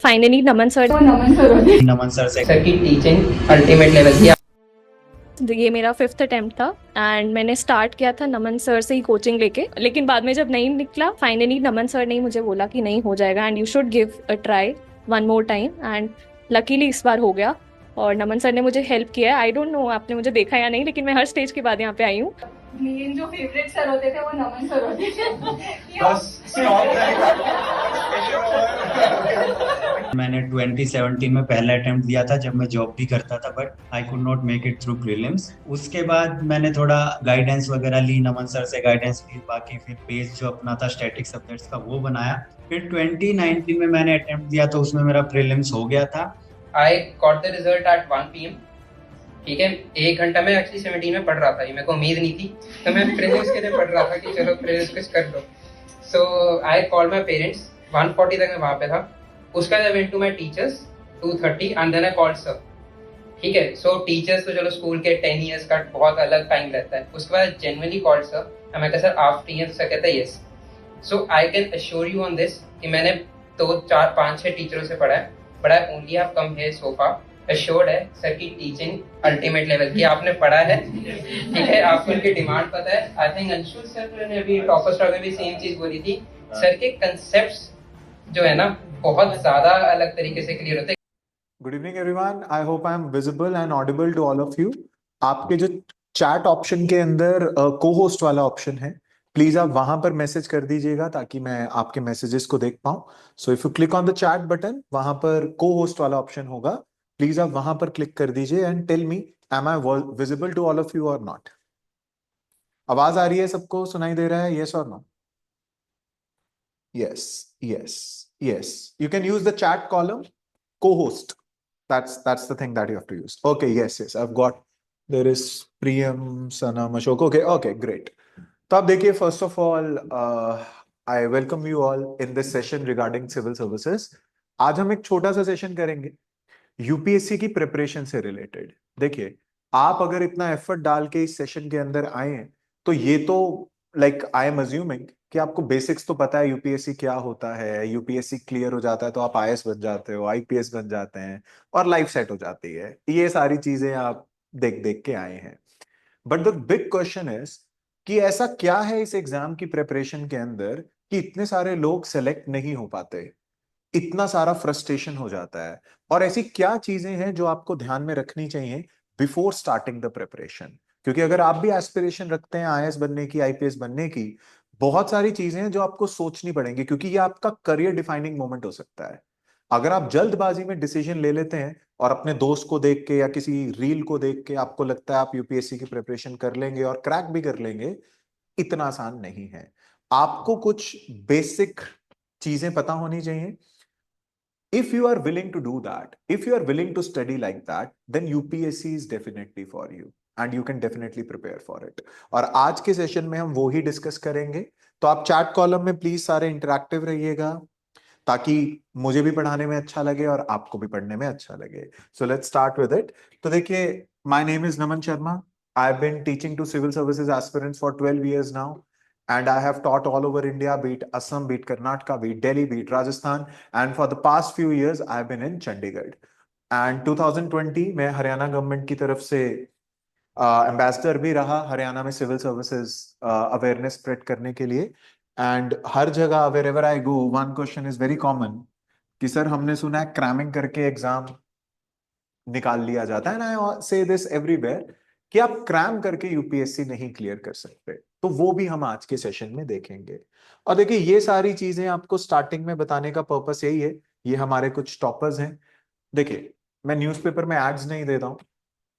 Finally नमन sir नमन sir से sir की teaching ultimate level की। ये मेरा 5th अटेम्प्ट था एंड मैंने स्टार्ट किया था नमन सर से ही कोचिंग लेके, लेकिन बाद में जब नहीं निकला, फाइनली नमन सर ने मुझे बोला कि नहीं हो जाएगा and you should give a try one more time, and luckily इस बार हो गया और नमन सर ने मुझे हेल्प किया है। आई डोंट नो आपने मुझे देखा या नहीं, लेकिन मैं हर स्टेज के बाद यहाँ पे आई हूँ। मेन जो फेवरेट सर होते थे वो नमन सर होते थे। मैंने 2017 में पहला अटेम्प्ट दिया था जब मैं जॉब भी करता था, but I could not make it through prelims. उसके बाद मैंने थोड़ा गाइडेंस वगैरह ली, नमन सर से गाइडेंस ली, बाकी फिर पेज जो अपना था स्टैटिक सब्जेक्ट्स का वो बनाया। फिर 2019 में मैंने अटेम्प्ट दिया तो उसमें मेरा प्रीलिम्स हो गया था। I got the result at 1 PM। ठीक है, 1 घंटा में एक्चुअली 17 में पढ़ रहा था, ये मेरे को उम्मीद नहीं थी, तो मैं प्रीलिम्स के लिए पढ़ रहा था कि चलो प्रीलिम्स कुछ कर लो। So I called my parents, 1:40 तक मैं वहाँ पे था। उसके बाद I went to my teachers 2:30 and then I called sir. ठीक है, सो टीचर्स तो चलो स्कूल के 10 years का बहुत अलग टाइम रहता है। उसके बाद जेन्युइनली कॉल्ड सर एंड मैं कहा सर आप फ्री हैं? तो सर कहता है yes. So I can assure you on this कि मैंने 2 4 5 6 टीचरों से पढ़ा है, but I only have come here so far. Assured है सर की टीचिंग अल्टीमेट लेवल की, आपने पढ़ा है। ठीक है, आपको उनकी डिमांड पता है। आई थिंक अंशुल सर ने अभी टॉपर स्टॉक में भी सेम चीज बोली थी, सर के कंसेप्ट्स जो है ना बहुत ज्यादा अलग तरीके से क्लियर होते हैं। Good evening everyone, I hope I am visible and audible to all of you. आपके जो चैट ऑप्शन के अंदर को होस्ट वाला ऑप्शन है, प्लीज आप वहां पर मैसेज कर दीजिएगा ताकि मैं आपके मैसेजेस को देख पाऊं। So if you click on the chat button, वहां पर को होस्ट वाला ऑप्शन होगा, प्लीज आप वहां पर क्लिक कर दीजिए and tell me am I visible to all of you और नॉट। आवाज आ रही है? सबको सुनाई दे रहा है? यस और no? Yes, yes, yes. You can use the chat column co-host. That's the thing that you have to use. Okay, yes, I've got, there is Priyam, Sanam, Ashok. Okay, great. तो आप देखिए, first of all I welcome you all in this session regarding civil services. आज हम एक छोटा सा session करेंगे UPSC की प्रिपरेशन से रिलेटेड। देखिए, आप अगर इतना एफर्ट डाल के इस सेशन के अंदर आए हैं तो ये तो लाइक आई एम अज्यूमिंग कि आपको बेसिक्स तो पता है यूपीएससी क्या होता है। यूपीएससी क्लियर हो जाता है तो आप आईएएस बन जाते हो, आईपीएस बन जाते हैं और लाइफ सेट हो जाती है। ये सारी चीजें आप देख देख के आए हैं। But the big question is कि ऐसा क्या है इस एग्जाम की प्रिपरेशन के अंदर कि इतने सारे लोग सेलेक्ट नहीं हो पाते, इतना सारा फ्रस्ट्रेशन हो जाता है। और ऐसी क्या चीजें हैं जो आपको ध्यान में रखनी चाहिए बिफोर स्टार्टिंग द प्रिपरेशन? क्योंकि अगर आप भी एस्पिरेशन रखते हैं आईएएस बनने की, आईपीएस बनने की, बहुत सारी चीजें हैं जो आपको सोचनी पड़ेंगी, क्योंकि ये आपका करियर डिफाइनिंग मोमेंट हो सकता है। अगर आप जल्दबाजी में डिसीजन ले लेते हैं और अपने दोस्त को देख के या किसी रील को देख के आपको लगता है आप यूपीएससी की प्रिपरेशन कर लेंगे और क्रैक भी कर लेंगे, इतना आसान नहीं है। आपको कुछ बेसिक चीजें पता होनी चाहिए। If you are willing to do that, if you are willing to study like that, then UPSC is definitely for you and you can definitely prepare for it. और आज के सेशन में हम वो ही डिस्कस करेंगे। तो आप चैट कॉलम में प्लीज सारे इंटरैक्टिव रहिएगा ताकि मुझे भी पढ़ाने में अच्छा लगे और आपको भी पढ़ने में अच्छा लगे। So let's start with it. तो देखिए, my name is Naman Sharma. I have been teaching to civil services aspirants for 12 years now. And I have taught all over India, be it Assam, be it Karnataka, be it Delhi, be it Rajasthan. And for the past few years, I have been in Chandigarh. And 2020 में Haryana government की तरफ से ambassador भी रहा हरियाणा में civil services awareness spread करने के लिए। एंड हर जगह wherever I go, one question is very common कि सर हमने सुना है क्रैमिंग करके एग्जाम निकाल लिया जाता है ना। आई से दिस एवरीवेयर कि आप क्रैम करके यूपीएससी नहीं क्लियर कर सकते। तो वो भी हम आज के सेशन में देखेंगे। और देखिए, ये सारी चीजें आपको स्टार्टिंग में बताने का पर्पस यही है। ये हमारे कुछ टॉपर्स हैं। देखिए, मैं न्यूज़पेपर में एड्स नहीं देता हूं,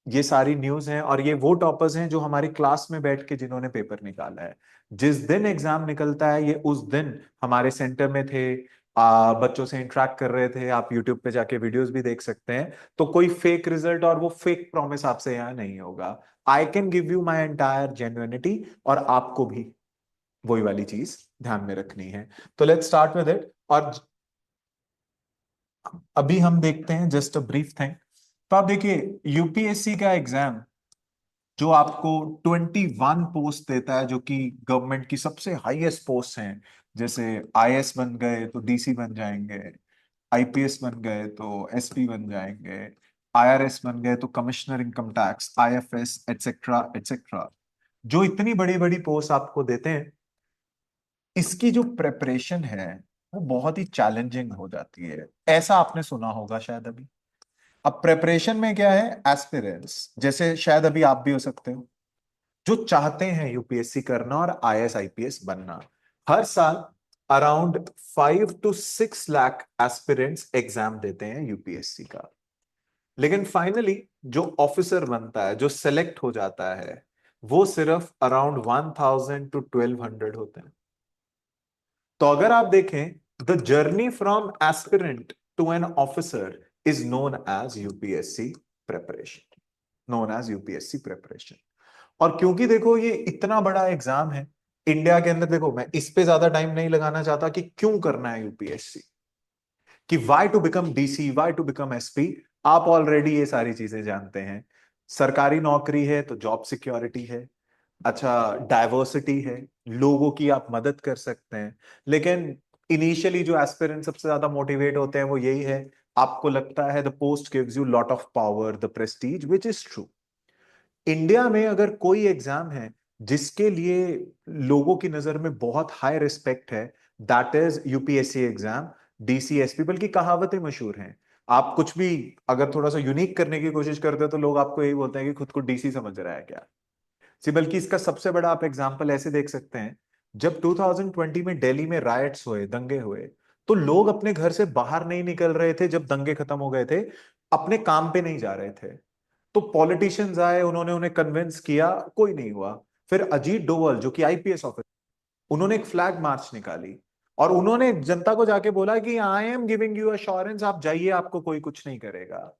ये सारी न्यूज हैं और ये वो टॉपर्स हैं जो हमारी क्लास में बैठ के जिन्होंने पेपर निकाला है। जिस दिन एग्जाम निकलता है, ये उस दिन हमारे सेंटर में थे, बच्चों से इंटरेक्ट कर रहे थे। आप यूट्यूब पे जाके वीडियोस भी देख सकते हैं। तो कोई फेक रिजल्ट और वो फेक प्रॉमिस आपसे यहाँ नहीं होगा। I can give you my entire genuinity और आपको भी वही वाली चीज ध्यान में रखनी है। तो लेट्स स्टार्ट विद इट। और अभी हम देखते हैं जस्ट अ ब्रीफ थिंग। तो आप देखिए, यूपीएससी का एग्जाम जो आपको 21 पोस्ट देता है, जो कि गवर्नमेंट की सबसे हाईएस्ट पोस्ट हैं। जैसे आईएएस बन गए तो डीसी बन जाएंगे, आईपीएस बन गए तो एसपी बन जाएंगे, आईआरएस बन गए तो commissioner income tax, IFS, etcetera etcetera. जो इतनी बड़ी बड़ी पोस्ट आपको देते हैं, इसकी जो प्रेपरेशन है वो बहुत ही चैलेंजिंग हो जाती है। ऐसा आपने सुना होगा शायद अभी। अब प्रेपरेशन में क्या है, एस्पिरेंट्स जैसे शायद अभी आप भी हो सकते हो, जो चाहते हैं यूपीएससी करना और आईएएस आईपीएस बनना, हर साल around 5 to 6 lakh aspirants exam देते हैं यूपीएससी का। लेकिन फाइनली जो ऑफिसर बनता है, जो सेलेक्ट हो जाता है, वो सिर्फ अराउंड 1000 to 1200 होते हैं। तो अगर आप देखें, the journey from aspirant to an officer is known as UPSC preparation, known as UPSC preparation. और क्योंकि देखो ये इतना बड़ा एग्जाम है इंडिया के अंदर, देखो मैं इस पे ज्यादा टाइम नहीं लगाना चाहता कि क्यों करना है यूपीएससी, कि why to become DC, why to become SP. आप ऑलरेडी ये सारी चीजें जानते हैं। सरकारी नौकरी है तो जॉब सिक्योरिटी है, अच्छा डाइवर्सिटी है, लोगों की आप मदद कर सकते हैं। लेकिन इनिशियली जो एस्पिरेंट सबसे ज्यादा मोटिवेट होते हैं वो यही है, आपको लगता है the post gives you lot of power, the Prestige, which is true. India में अगर कोई एग्जाम है जिसके लिए लोगों की नजर में बहुत हाई रिस्पेक्ट है, that is UPSC exam, DCSP. बल्कि कहावतें मशहूर हैं, आप कुछ भी अगर थोड़ा सा यूनिक करने की कोशिश करते हो तो लोग आपको यही बोलते हैं कि खुद को डीसी समझ रहा है क्या। सी बल्कि इसका सबसे बड़ा आप एग्जाम्पल ऐसे देख सकते हैं, जब 2020 में दिल्ली में रायट्स हुए, दंगे हुए, तो लोग अपने घर से बाहर नहीं निकल रहे थे। जब दंगे खत्म हो गए थे, अपने काम पे नहीं जा रहे थे, तो पॉलिटिशियंस आए, उन्होंने उन्हें कन्विंस किया, कोई नहीं हुआ। फिर अजीत डोवल जो कि आईपीएस ऑफिसर, उन्होंने एक फ्लैग मार्च निकाली और उन्होंने जनता को जाके बोला कि I am giving you assurance, आप जाइए, आपको कोई कुछ नहीं करेगा।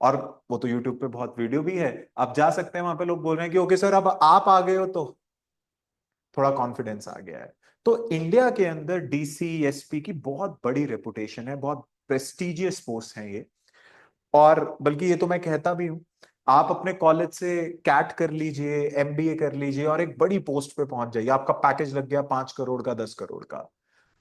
और वो तो यूट्यूब पे बहुत वीडियो भी है, आप जा सकते हैं, वहां पे लोग बोल रहे हैं कि ओके सर अब आप आ गए हो तो थोड़ा कॉन्फिडेंस आ गया है। तो इंडिया के अंदर डीसी एसपी की बहुत बड़ी रेपुटेशन है, बहुत प्रेस्टिजियस पोस्ट है ये। और बल्कि ये तो मैं कहता भी हूं, आप अपने कॉलेज से कैट कर लीजिए, एमबीए कर लीजिए और एक बड़ी पोस्ट पे पहुंच जाइए, आपका पैकेज लग गया 5 करोड़ का, 10 करोड़ का,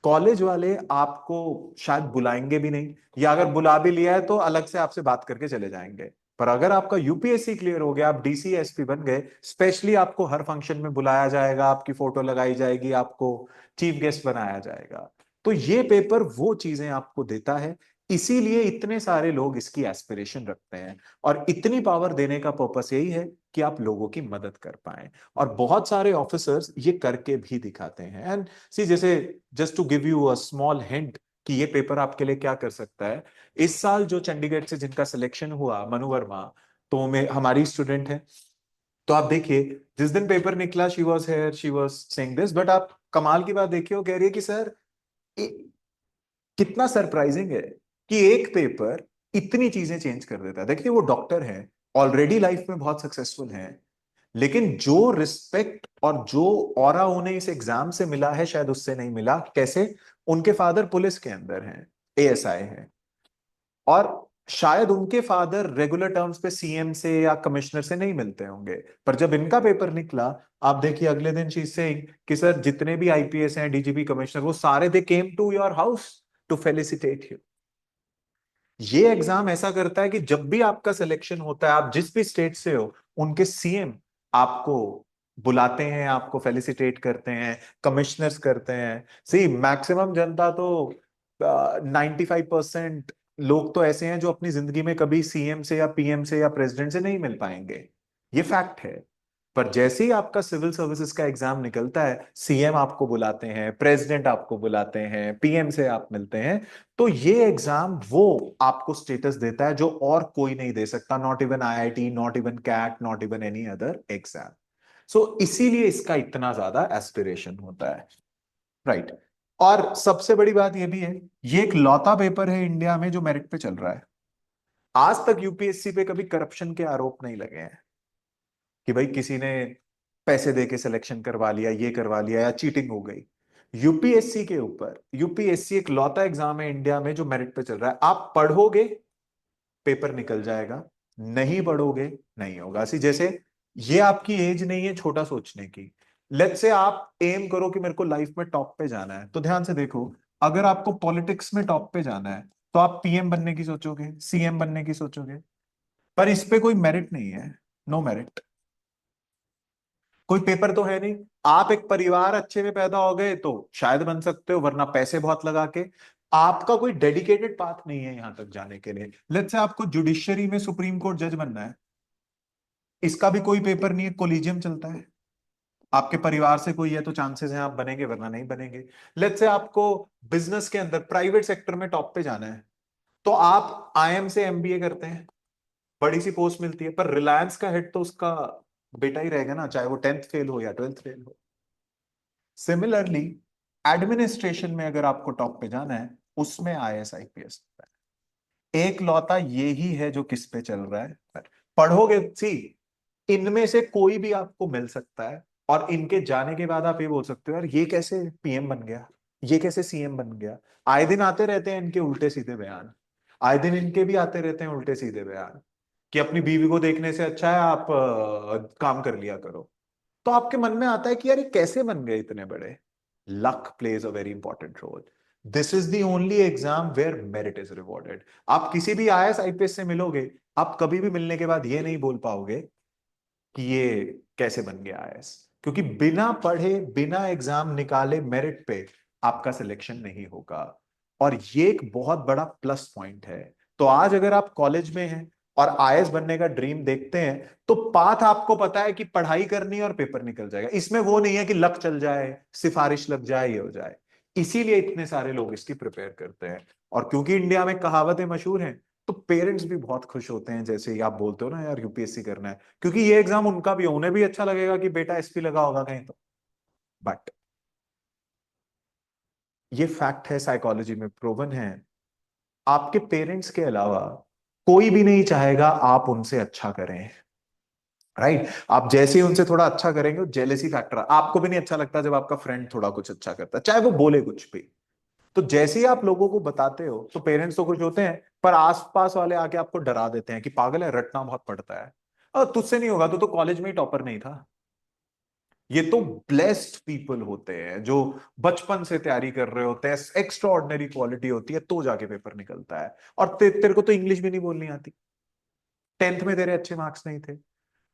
कॉलेज वाले आपको शायद बुलाएंगे भी नहीं, या अगर बुला भी लिया है तो अलग से आपसे बात करके चले जाएंगे। पर अगर आपका यूपीएससी क्लियर हो गया, आप डीसी एसपी बन गए, स्पेशली आपको हर फंक्शन में बुलाया जाएगा, आपकी फोटो लगाई जाएगी, आपको चीफ गेस्ट बनाया जाएगा। तो ये पेपर वो चीजें आपको देता है, इसीलिए इतने सारे लोग इसकी एस्पिरेशन रखते हैं। और इतनी पावर देने का पर्पस यही है कि आप लोगों की मदद कर पाए। और बहुत सारे ऑफिसर्स ये करके भी दिखाते हैं। एंड सी, जैसे just to give you a small hint कि ये पेपर आपके लिए क्या कर सकता है, इस साल जो चंडीगढ़ से जिनका सिलेक्शन हुआ, मनु वर्मा, तो मैं हमारी स्टूडेंट है, तो आप देखिए जिस दिन पेपर निकला, she was here, she was saying this, but आप कमाल की बात देखिए, वो कह रही है कि सर कितना सरप्राइजिंग है कि एक पेपर इतनी चीजें चेंज कर देता है। देखिए वो डॉक्टर है, ऑलरेडी लाइफ में बहुत सक्सेसफुल हैं, लेकिन जो रिस्पेक्ट और जो ऑरा उन्हें इस एग्जाम से मिला है शायद उससे नहीं मिला। कैसे? उनके फादर पुलिस के अंदर हैं, एएसआई हैं, और शायद उनके फादर रेगुलर टर्म्स पे सीएम से या कमिश्नर से नहीं मिलते होंगे। पर जब इनका पेपर निकला, आप देखिए अगले दिन शी इज सेइंग कि सर जितने भी आईपीएस हैं, डीजीपी, कमिश्नर, वो सारे they came to your house to felicitate you. ये एग्जाम ऐसा करता है कि जब भी आपका सिलेक्शन होता है, आप जिस भी स्टेट से हो, उनके सीएम आपको बुलाते हैं, आपको फेलिसिटेट करते हैं, कमिश्नर्स करते हैं। सी मैक्सिमम जनता तो 95% लोग तो ऐसे हैं जो अपनी जिंदगी में कभी सीएम से या पीएम से या प्रेसिडेंट से नहीं मिल पाएंगे, ये फैक्ट है। पर जैसे ही आपका सिविल सर्विसेज का एग्जाम निकलता है, सीएम आपको बुलाते हैं, प्रेसिडेंट आपको बुलाते हैं, पीएम से आप मिलते हैं, तो ये एग्जाम वो आपको स्टेटस देता है जो और कोई नहीं दे सकता, not even IIT, not even CAT, not even any other exam. So इसीलिए इसका इतना ज्यादा एस्पिरेशन होता है, राइट। और सबसे बड़ी बात यह भी है, ये एक लौता पेपर है इंडिया में जो मेरिट पे चल रहा है। आज तक यूपीएससी पे कभी करप्शन के आरोप नहीं लगे हैं कि भाई किसी ने पैसे दे के सिलेक्शन करवा लिया, ये करवा लिया, या चीटिंग हो गई। यूपीएससी के ऊपर, यूपीएससी एक लौता एग्जाम है इंडिया में जो मेरिट पे चल रहा है। आप पढ़ोगे, पेपर निकल जाएगा, नहीं पढ़ोगे, नहीं होगा। सी जैसे ये आपकी एज नहीं है छोटा सोचने की। लेट्स से आप एम करो कि मेरे को लाइफ में टॉप पे जाना है, तो ध्यान से देखो, अगर आपको पॉलिटिक्स में टॉप पे जाना है तो आप पीएम बनने की सोचोगे, सीएम बनने की सोचोगे, पर इस पे कोई मेरिट नहीं है, नो मेरिट। कोई पेपर तो है नहीं। आप एक परिवार अच्छे में पैदा हो गए तो शायद बन सकते हो, वरना पैसे बहुत लगा के। आपका कोई डेडिकेटेड पाथ नहीं है यहां तक जाने के लिए। लेट्स से आपको जुडिशरी में सुप्रीम कोर्ट जज बनना है, इसका भी कोई पेपर नहीं है, कोलिजियम चलता है। आपके परिवार से कोई है तो चांसेस हैं आप बनेंगे, वरना नहीं बनेंगे। लेट्स से आपको बिजनेस के अंदर प्राइवेट सेक्टर में टॉप पे जाना है, तो आप आईएम से एमबीए करते हैं, बड़ी सी पोस्ट मिलती है, पर रिलायंस का हेड तो उसका बेटा ही रहेगा ना, चाहे वो 10th फेल हो या 12th फेल हो। सिमिलरली एडमिनिस्ट्रेशन में अगर आपको टॉप पे जाना है, उसमें आईएएस आईपीएस एक लौता ये ही है जो किस पे चल रहा है। पढ़ोगे, सी इनमें से कोई भी आपको मिल सकता है, और इनके जाने के बाद आप ये बोल सकते हो यार ये कैसे पीएम बन गया, ये कैसे सीएम बन गया। आए दिन आते रहते हैं इनके उल्टे सीधे बयान, आए दिन इनके भी आते रहते हैं उल्टे सीधे बयान, कि अपनी बीवी को देखने से अच्छा है आप काम कर लिया करो। तो आपके मन में आता है कि यार ये कैसे बन गए इतने बड़े। Luck plays a very important role. This is the only exam where merit is rewarded. आप किसी भी आईएएस आईपीएस से मिलोगे, आप कभी भी मिलने के बाद ये नहीं बोल पाओगे कि ये कैसे बन गया आईएएस, क्योंकि बिना पढ़े बिना एग्जाम निकाले मेरिट पे आपका सिलेक्शन नहीं होगा। और ये एक बहुत बड़ा प्लस पॉइंट है। तो आज अगर आप कॉलेज में हैं और आईएएस बनने का ड्रीम देखते हैं, तो पाथ आपको पता है कि पढ़ाई करनी है और पेपर निकल जाएगा। इसमें वो नहीं है कि लक चल जाए, सिफारिश लग जाए, ये हो जाए। इसीलिए इतने सारे लोग इसकी प्रिपेयर करते हैं। और क्योंकि इंडिया में कहावतें मशहूर हैं, तो पेरेंट्स भी बहुत खुश होते हैं जैसे ही आप बोलते हो ना यार यूपीएससी करना है, क्योंकि ये एग्जाम उनका भी, उन्हें भी अच्छा लगेगा कि बेटा एसपी लगा होगा कहीं तो। बट ये फैक्ट है, साइकोलॉजी में प्रूवन है, आपके पेरेंट्स के अलावा कोई भी नहीं चाहेगा आप उनसे अच्छा करें। राइट आप जैसे ही उनसे थोड़ा अच्छा करेंगे, जेलेसी फैक्टर, आपको भी नहीं अच्छा लगता जब आपका फ्रेंड थोड़ा कुछ अच्छा करता है, चाहे वो बोले कुछ भी। तो जैसे ही आप लोगों को बताते हो तो पेरेंट्स तो खुश होते हैं, पर आसपास वाले आके आपको डरा देते हैं कि पागल है, रटना बहुत पड़ता है, और तुझसे नहीं होगा, तो कॉलेज में ही टॉपर नहीं था। ये तो ब्लेस्ड पीपल होते हैं जो बचपन से तैयारी कर रहे होते हैं, एक्स्ट्रा ऑर्डिनरी क्वालिटी होती है, तो जाके पेपर निकलता है। और तेरे को तो इंग्लिश भी नहीं बोलनी आती, 10th में तेरे अच्छे मार्क्स नहीं थे।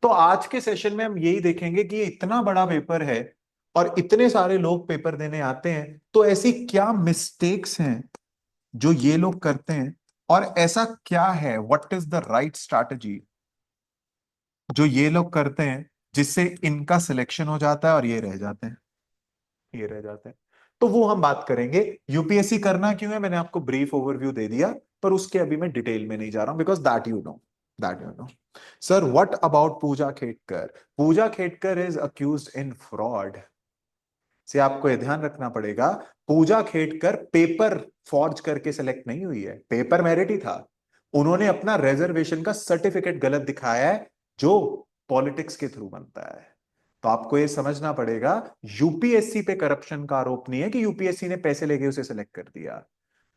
तो आज के सेशन में हम यही देखेंगे कि ये इतना बड़ा पेपर है और इतने सारे लोग पेपर देने आते हैं, तो ऐसी क्या मिस्टेक्स हैं जो ये लोग करते हैं, और ऐसा क्या है, what is the right strategy जो ये लोग करते हैं जिससे इनका सिलेक्शन हो जाता है और ये रह जाते हैं, ये रह जाते हैं। तो वो हम बात करेंगे। यूपीएससी करना क्यों है मैंने आपको ब्रीफ ओवरव्यू दे दिया, पर उसके अभी मैं डिटेल में नहीं जा रहा हूं, because that you know. Sir what about Pooja Khedkar? Pooja Khedkar is accused in fraud. से आपको ये ध्यान रखना पड़ेगा, पूजा खेटकर पेपर फॉर्ज करके सेलेक्ट नहीं हुई है, पेपर मेरिट ही था। उन्होंने अपना रिजर्वेशन का सर्टिफिकेट गलत दिखाया है, जो पॉलिटिक्स के थ्रू बनता है। तो आपको ये समझना पड़ेगा, यूपीएससी पे करप्शन का आरोप नहीं है कि यूपीएससी ने पैसे लेके उसे सेलेक्ट कर दिया।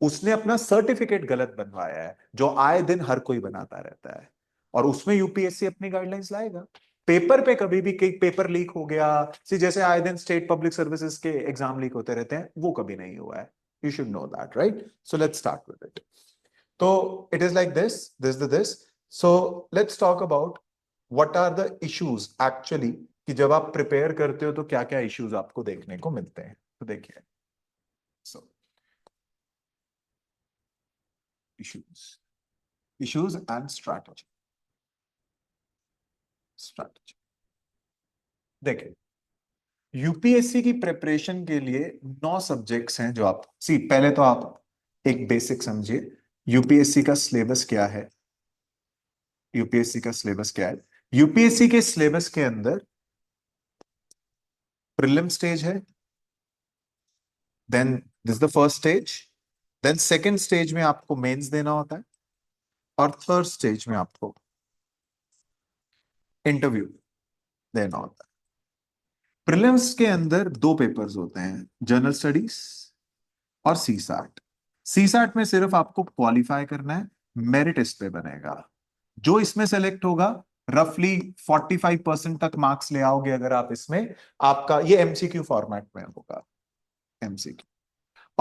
उसने अपना सर्टिफिकेट गलत बनवाया है, जो आए दिन हर कोई बनाता रहता है, और उसमें यूपीएससी अपनी गाइडलाइंस लाएगा। पेपर पे कभी भी कई पेपर लीक हो गया, सी जैसे आए दिन स्टेट पब्लिक सर्विसेज के एग्जाम लीक होते रहते हैं, वो कभी नहीं हुआ है। You should know that, right? So let's start with it. तो it is like this. So let's talk about what are the issues actually, कि जब आप प्रिपेयर करते हो तो क्या क्या इश्यूज आपको देखने को मिलते हैं। तो देखिए, सो issues and strategy। देखिए, यूपीएससी की प्रिपरेशन के लिए 9 सब्जेक्ट्स हैं जो आप सी। पहले तो आप एक बेसिक समझिए, यूपीएससी का सिलेबस क्या है। यूपीएससी का सिलेबस क्या है? यूपीएससी के सिलेबस के अंदर प्रीलिम स्टेज है, then this the first stage, then second stage में आपको मेंस देना होता है, और थर्ड स्टेज में आपको इंटरव्यू देना होता है। प्रीलिम्स के अंदर 2 पेपर्स होते हैं, जनरल स्टडीज और सीसैट। सीसैट में सिर्फ आपको क्वालिफाई करना है, मेरिट इस पे बनेगा। जो इसमें सेलेक्ट होगा, रफली 45% तक मार्क्स ले आओगे अगर आप इसमें, आपका ये एमसीक्यू फॉर्मेट में होगा, एमसीक्यू।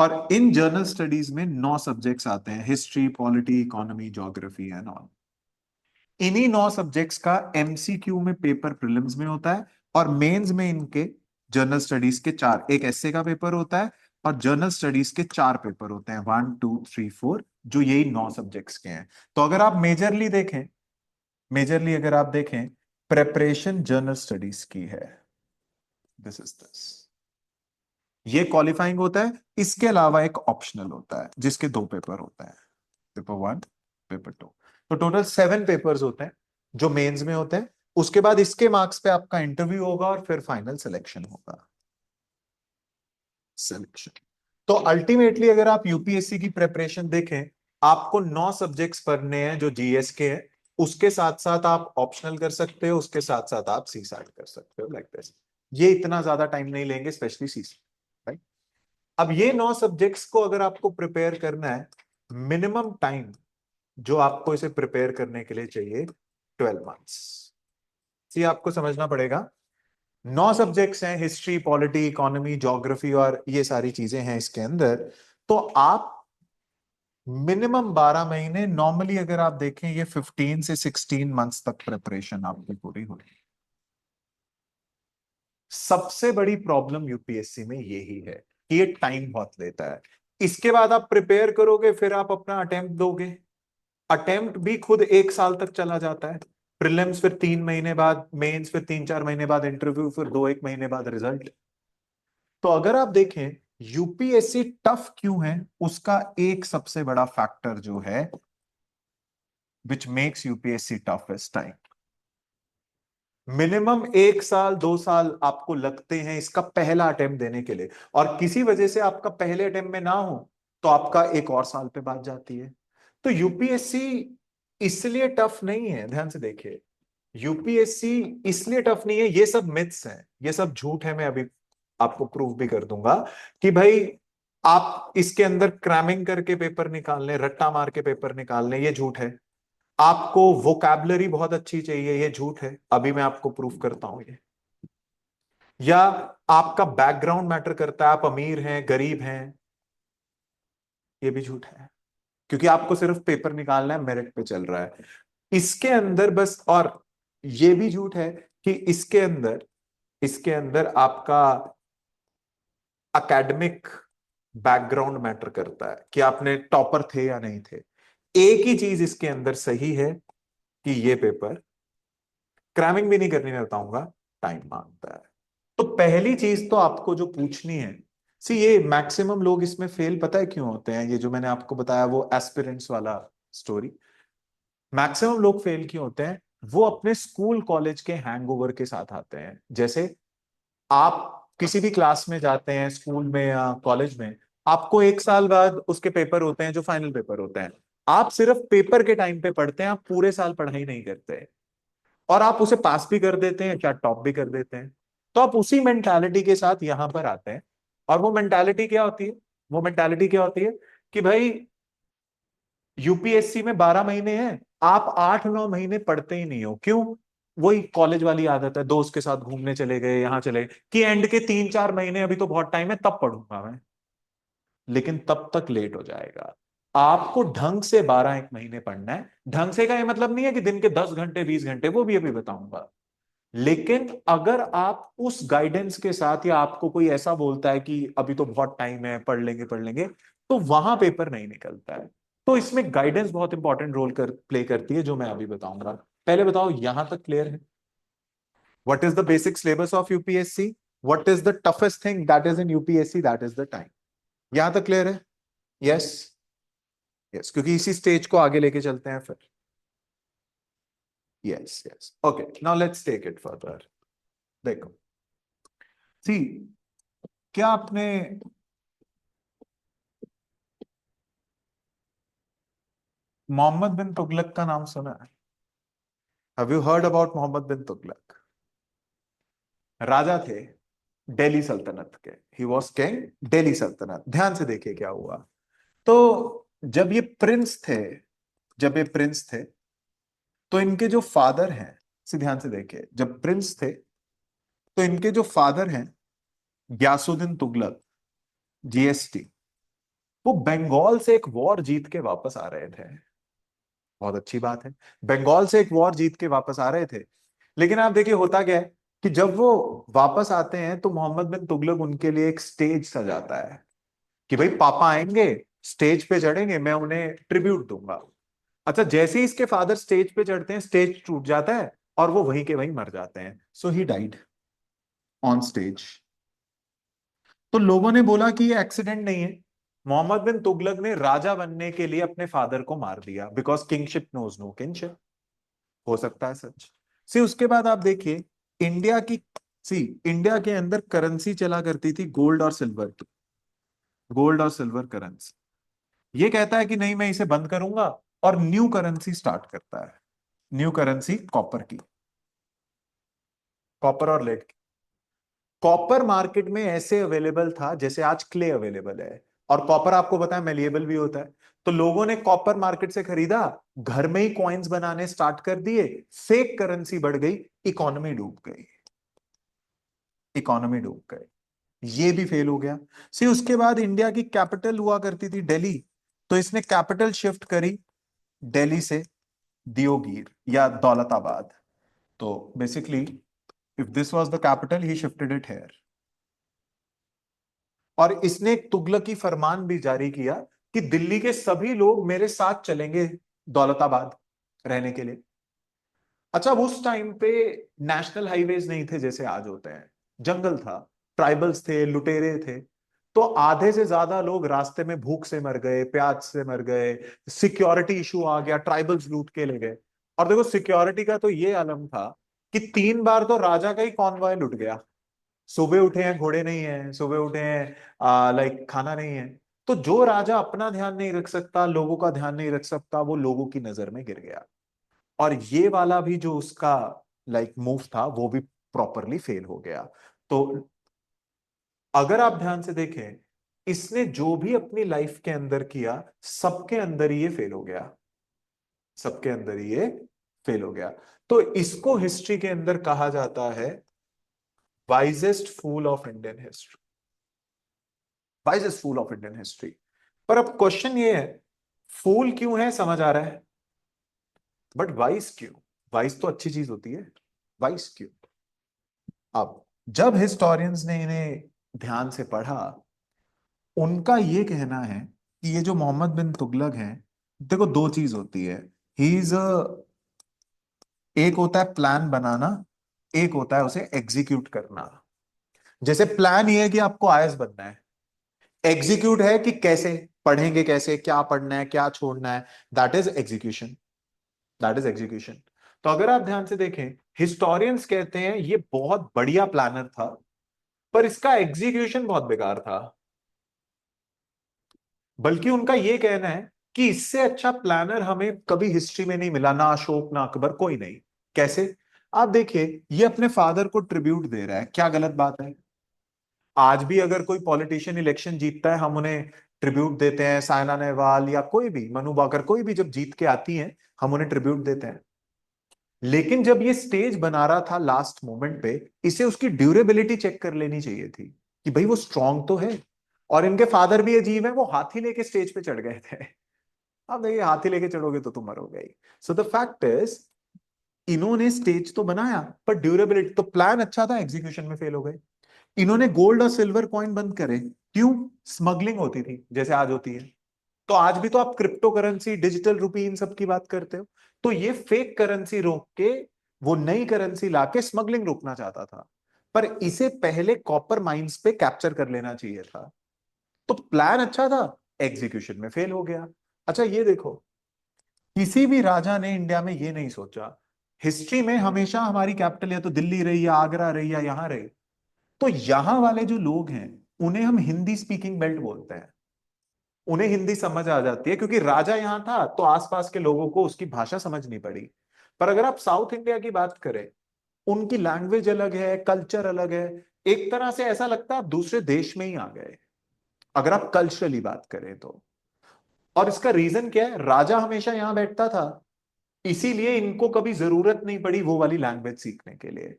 और इन जर्नल स्टडीज में 9 सब्जेक्ट्स आते हैं, history, polity, economy, geography and all. इन्हीं 9 सब्जेक्ट्स का एमसीक्यू में पेपर प्रीलिम्स में होता है, और मेंस में इनके जर्नल स्टडीज के 4, एक एस्से का पेपर होता है और जर्नल स्टडीज के 4 पेपर होते हैं, 1 2 3 4, जो यही 9 सब्जेक्ट्स के हैं। तो अगर आप मेजरली अगर आप देखें, प्रेपरेशन जर्नल स्टडीज की है, दिस इज दिस, ये क्वालिफाइंग होता है। इसके अलावा एक ऑप्शनल होता है जिसके 2 पेपर होते हैं, पेपर 1, पेपर 2। तो टोटल 7 पेपर्स होते हैं जो मेंस में होते हैं। उसके बाद इसके मार्क्स पे आपका इंटरव्यू होगा और फिर फाइनल सिलेक्शन होगा। सिलेक्शन तो अल्टीमेटली अगर आप यूपीएससी की प्रिपरेशन देखें, आपको 9 सब्जेक्ट्स पढ़ने हैं जो जीएस के हैं, उसके साथ साथ आप ऑप्शनल कर सकते हो, उसके साथ साथ आप सीसैट कर सकते हो, लाइक दिस। ये इतना ज्यादा टाइम नहीं लेंगे, स्पेशली सीसैट, राइट। अब ये 9 सब्जेक्ट्स को अगर आपको प्रिपेयर करना है, मिनिमम टाइम जो आपको इसे प्रिपेयर करने के लिए चाहिए 12 मंथ्स। ये आपको समझना पड़ेगा। 9 सब्जेक्ट्स हैं, हिस्ट्री, पॉलिटी, इकोनॉमी, ज्योग्राफी और ये सारी चीजें हैं इसके अंदर। तो आप मिनिमम 12 महीने, नॉर्मली अगर आप देखें ये 15 से 16 मंथ्स तक प्रिपरेशन आपकी पूरी होगी। सबसे बड़ी प्रॉब्लम यूपीएससी में यही है कि ये टाइम बहुत लेता है। इसके बाद आप प्रिपेयर करोगे, फिर आप अपना अटेम्प्ट दोगे, अटेम्प्ट भी खुद 1 साल तक चला जाता है। प्रीलिम्स फिर 3 महीने बाद, मेंस फिर 3-4 महीने बाद, इंटरव्यू फिर 2-1 महीने बाद रिजल्ट। तो अगर आप देखें यूपीएससी टफ क्यों है, उसका एक सबसे बड़ा फैक्टर जो है which makes UPSC tough is time. Minimum 1 साल 2 साल आपको लगते हैं इसका पहला अटेम्प्ट देने के लिए, और किसी वजह से आपका पहले अटेम्प्ट में ना हो तो आपका 1 और साल पे बात जाती है। तो यूपीएससी इसलिए टफ नहीं है, ध्यान से देखिए, यूपीएससी इसलिए टफ नहीं है, ये सब मिथ्स हैं, ये सब झूठ है। मैं अभी आपको प्रूफ भी कर दूंगा कि भाई आप इसके अंदर क्रैमिंग करके पेपर निकाल लें, रट्टा मार के पेपर निकाल लें, ये झूठ है। आपको वोकैबुलरी बहुत अच्छी चाहिए, ये झूठ है, अभी मैं आपको प्रूफ करता हूं ये। या आपका बैकग्राउंड मैटर करता है, आप अमीर हैं, गरीब हैं, ये भी झूठ है, क्योंकि आपको सिर्फ पेपर निकालना है, मेरिट पे चल रहा है इसके अंदर बस। और ये भी झूठ है कि इसके अंदर आपका एकेडमिक बैकग्राउंड मैटर करता है, कि आपने टॉपर थे या नहीं थे। एक ही चीज इसके अंदर सही है कि ये पेपर क्रैमिंग भी नहीं करनी, मैं बताऊंगा, टाइम मांगता है। तो पहली चीज तो आपको जो पूछनी है, सी ये मैक्सिमम लोग इसमें फेल पता है क्यों होते हैं, ये जो मैंने आपको बताया वो एस्पिरेंट्स वाला स्टोरी, मैक्सिमम लोग फेल क्यों होते हैं, वो अपने स्कूल कॉलेज के हैंगओवर के साथ आते हैं। जैसे आप किसी भी क्लास में जाते हैं, स्कूल में या कॉलेज में, आपको 1 साल बाद उसके पेपर होते हैं जो फाइनल पेपर होते हैं। आप सिर्फ पेपर के टाइम पे पढ़ते हैं, आप पूरे साल पढ़ाई नहीं करते, और आप उसे पास भी कर देते हैं, क्या टॉप भी कर देते हैं। तो आप उसी मेंटालिटी के साथ यहां पर आते हैं, और वो मेंटालिटी क्या होती है, वो मेंटालिटी क्या होती है कि भाई यूपीएससी में 12 महीने हैं, आप 8-9 महीने पढ़ते ही नहीं हो। क्यों? वही कॉलेज वाली आदत है, दोस्त के साथ घूमने चले गए, यहां चले गए, कि एंड के 3-4 महीने अभी तो बहुत टाइम है, तब पढ़ूंगा मैं। लेकिन तब तक लेट हो जाएगा। आपको ढंग से 12-1 महीने पढ़ना है। ढंग से का ये मतलब नहीं है कि दिन के 10 घंटे 20 घंटे, वो भी अभी बताऊंगा। लेकिन अगर आप उस गाइडेंस के साथ, या आपको कोई ऐसा बोलता है कि अभी तो बहुत टाइम है, पढ़ लेंगे, तो वहां पेपर नहीं निकलता है। तो इसमें गाइडेंस बहुत इंपॉर्टेंट रोल प्ले करती है, जो मैं अभी बताऊंगा। पहले बताओ यहां तक क्लियर है? What is the basic syllabus of UPSC, what is the toughest thing that is in UPSC, that is the time. यहां तक क्लियर है? यस, यस, क्योंकि इसी स्टेज को आगे लेके चलते हैं फिर। Yes, yes, okay, now let's take it further. देखो, सी, क्या आपने मोहम्मद बिन तुगलक का नाम सुना है? Have you heard about Mohammad bin Tughlaq? राजा थे दिल्ली सल्तनत के, ही वॉज किंग दिल्ली सल्तनत। ध्यान से देखिए क्या हुआ। तो जब ये प्रिंस थे, जब ये प्रिंस थे, तो इनके जो फादर हैं, से ध्यान से देखिए, जब प्रिंस थे तो इनके जो फादर हैं, गयासुद्दीन तुगलक, जीएसटी, वो बंगाल से एक वॉर जीत के वापस आ रहे थे। बहुत अच्छी बात है, बंगाल से एक वॉर जीत के वापस आ रहे थे। लेकिन आप देखिए होता क्या है कि जब वो वापस आते हैं तो मोहम्मद बिन तुगलक उनके लिए एक स्टेज सजाता है कि भाई पापा आएंगे, स्टेज पे चढ़ेंगे, मैं उन्हें ट्रिब्यूट दूंगा। अच्छा, जैसे ही इसके फादर स्टेज पे चढ़ते हैं स्टेज टूट जाता है और वो वहीं के वहीं मर जाते हैं। सो ही डाइड ऑन स्टेज। तो लोगों ने बोला कि ये एक्सीडेंट नहीं है, मोहम्मद बिन तुगलक ने राजा बनने के लिए अपने फादर को मार दिया, because kingship knows no kingship. हो सकता है सच। सी उसके बाद आप देखिए इंडिया की, सी इंडिया के अंदर करेंसी चला करती थी गोल्ड और सिल्वर की, गोल्ड और सिल्वर करेंसी। ये कहता है कि नहीं मैं इसे बंद करूंगा और न्यू करेंसी स्टार्ट करता है। न्यू करेंसी कॉपर की, कॉपर और लेड की। कॉपर मार्केट में ऐसे अवेलेबल था जैसे आज क्ले अवेलेबल है, और कॉपर आपको पता है मेलिएबल भी होता है। तो लोगों ने कॉपर मार्केट से खरीदा, घर में ही कॉइन्स बनाने स्टार्ट कर दिए, फेक करेंसी बढ़ गई, इकोनॉमी डूब गई, इकोनॉमी डूब गई। ये भी फेल हो गया। सी उसके बाद इंडिया की कैपिटल हुआ करती थी दिल्ली, तो इसने कैपिटल शिफ्ट करी दिल्ली से दियोगीर या दौलताबाद। तो basically if this was the capital he shifted it here. और इसने एक तुगलकी फरमान भी जारी किया कि दिल्ली के सभी लोग मेरे साथ चलेंगे दौलताबाद रहने के लिए। अच्छा, अब उस टाइम पे नेशनल हाईवेज नहीं थे जैसे आज होते हैं, जंगल था, ट्राइबल्स थे, लुटेरे थे। तो आधे से ज्यादा लोग रास्ते में भूख से मर गए, प्याज से मर गए, सिक्योरिटी इशू आ गया, ट्राइबल्स लूट के ले गए। और देखो सिक्योरिटी का तो ये आलम था कि 3 बार तो राजा का ही कॉन्वॉय लुट गया। सुबह उठे हैं घोड़े नहीं है, सुबह उठे हैं लाइक खाना नहीं है। तो जो राजा अपना ध्यान नहीं रख सकता, लोगों का ध्यान नहीं रख सकता, वो लोगों की नजर में गिर गया। और ये वाला भी जो उसका लाइक मूव था वो भी प्रॉपरली फेल हो गया। तो अगर आप ध्यान से देखें, इसने जो भी अपनी लाइफ के अंदर किया सबके अंदर ही ये फेल हो गया, सबके अंदर ही ये फेल हो गया। तो इसको हिस्ट्री के अंदर कहा जाता है wisest fool of Indian history, wisest fool of Indian history. पर अब क्वेश्चन ये है, फूल क्यों है समझ आ रहा है, बट वाइस क्यों? वाइस तो अच्छी चीज होती है, वाइस क्यों? अब जब हिस्टोरियंस ने इन्हें ध्यान से पढ़ा, उनका ये कहना है कि ये जो मोहम्मद बिन तुगलक हैं, देखो दो चीज होती है, ही इज एक होता है प्लान बनाना, एक होता है उसे एग्जीक्यूट करना। जैसे प्लान ये है कि आपको आईएएस बनना है, एग्जीक्यूट है कि कैसे पढ़ेंगे, कैसे क्या पढ़ना है क्या छोड़ना है, that is execution, that is execution. तो अगर आप ध्यान से देखें, हिस्टोरियंस कहते हैं ये बहुत बढ़िया प्लानर था पर इसका एग्जीक्यूशन बहुत बेकार था। बल्कि उनका यह कहना है कि इससे अच्छा प्लानर हमें कभी हिस्ट्री में नहीं मिला, ना अशोक ना अकबर, कोई नहीं। कैसे? आप देखिए ये अपने फादर को ट्रिब्यूट दे रहा है, क्या गलत बात है? आज भी अगर कोई पॉलिटिशियन इलेक्शन जीतता है हम उन्हें ट्रिब्यूट देते हैं, सायना नेहवाल या कोई भी, मनु बाकर, कोई भी जब जीत के आती हैं हम उन्हें ट्रिब्यूट देते हैं। लेकिन जब ये स्टेज बना रहा था लास्ट मोमेंट पे, इसे उसकी ड्यूरेबिलिटी चेक कर लेनी चाहिए थी कि भाई वो स्ट्रांग तो है। और इनके फादर भी अजीब है, वो हाथी लेके स्टेज पे चढ़ गए थे। अब देखिए हाथी लेके चढ़ोगे तो तुम मरोगे ही। सो द फैक्ट इज इन्होंने स्टेज तो बनाया पर ड्यूरेबिलिटी, तो प्लान अच्छा था, एग्जीक्यूशन में फेल हो गए। इन्होंने गोल्ड और सिल्वर कॉइन बंद करे, क्यों? स्मगलिंग होती थी जैसे आज होती है। तो आज भी तो आप क्रिप्टो करेंसी, डिजिटल रुपी, इन सब की बात करते हो। तो ये फेक करेंसी रोक के वो नई करेंसी लाके स्मगलिंग रोकना चाहता था, पर इसे पहले कॉपर माइंस पे कैप्चर कर लेना चाहिए था। तो प्लान अच्छा था, एग्जीक्यूशन में फेल हो गया। अच्छा ये देखो, किसी भी राजा ने इंडिया में ये नहीं सोचा, हिस्ट्री में हमेशा हमारी कैपिटल या तो दिल्ली रही या आगरा रही या यहां रही, तो यहां वाले जो लोग हैं उन्हें हम हिंदी स्पीकिंग बेल्ट बोलते हैं, उन्हें हिंदी समझ आ जाती है क्योंकि राजा यहां था तो आसपास के लोगों को उसकी भाषा समझनी पड़ी। पर अगर आप साउथ इंडिया की बात करें, उनकी लैंग्वेज अलग है, कल्चर अलग है, एक तरह से ऐसा लगता है आप दूसरे देश में ही आ गए अगर आप कल्चरली बात करें तो। और इसका रीजन क्या है? राजा हमेशा यहां बैठता था, इसीलिए इनको कभी जरूरत नहीं पड़ी वो वाली लैंग्वेज सीखने के लिए।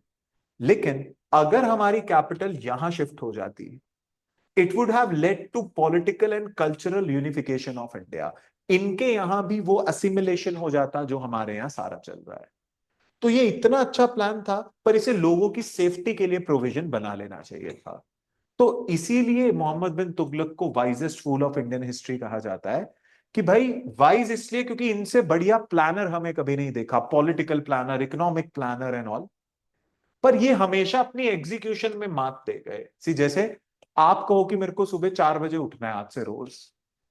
लेकिन अगर हमारी कैपिटल यहां शिफ्ट हो जाती it would have led to political and cultural unification of India. इनके यहां भी वो असिमिलेशन हो जाता जो हमारे यहां सारा चल रहा है। तो ये इतना अच्छा प्लान था, पर इसे लोगों की सेफ्टी के लिए प्रोविजन बना लेना चाहिए था। तो इसीलिए मोहम्मद बिन तुगलक को wisest fool of Indian history कहा जाता है। कि भाई वाइज इसलिए क्योंकि इनसे बढ़िया प्लानर हमें कभी नहीं देखा, political planner, economic planner and all. पर ये हमेशा अपनी एग्जीक्यूशन में मात दे गए। सी जैसे आप कहो कि मेरे को सुबह 4 बजे उठना है आज से रोज,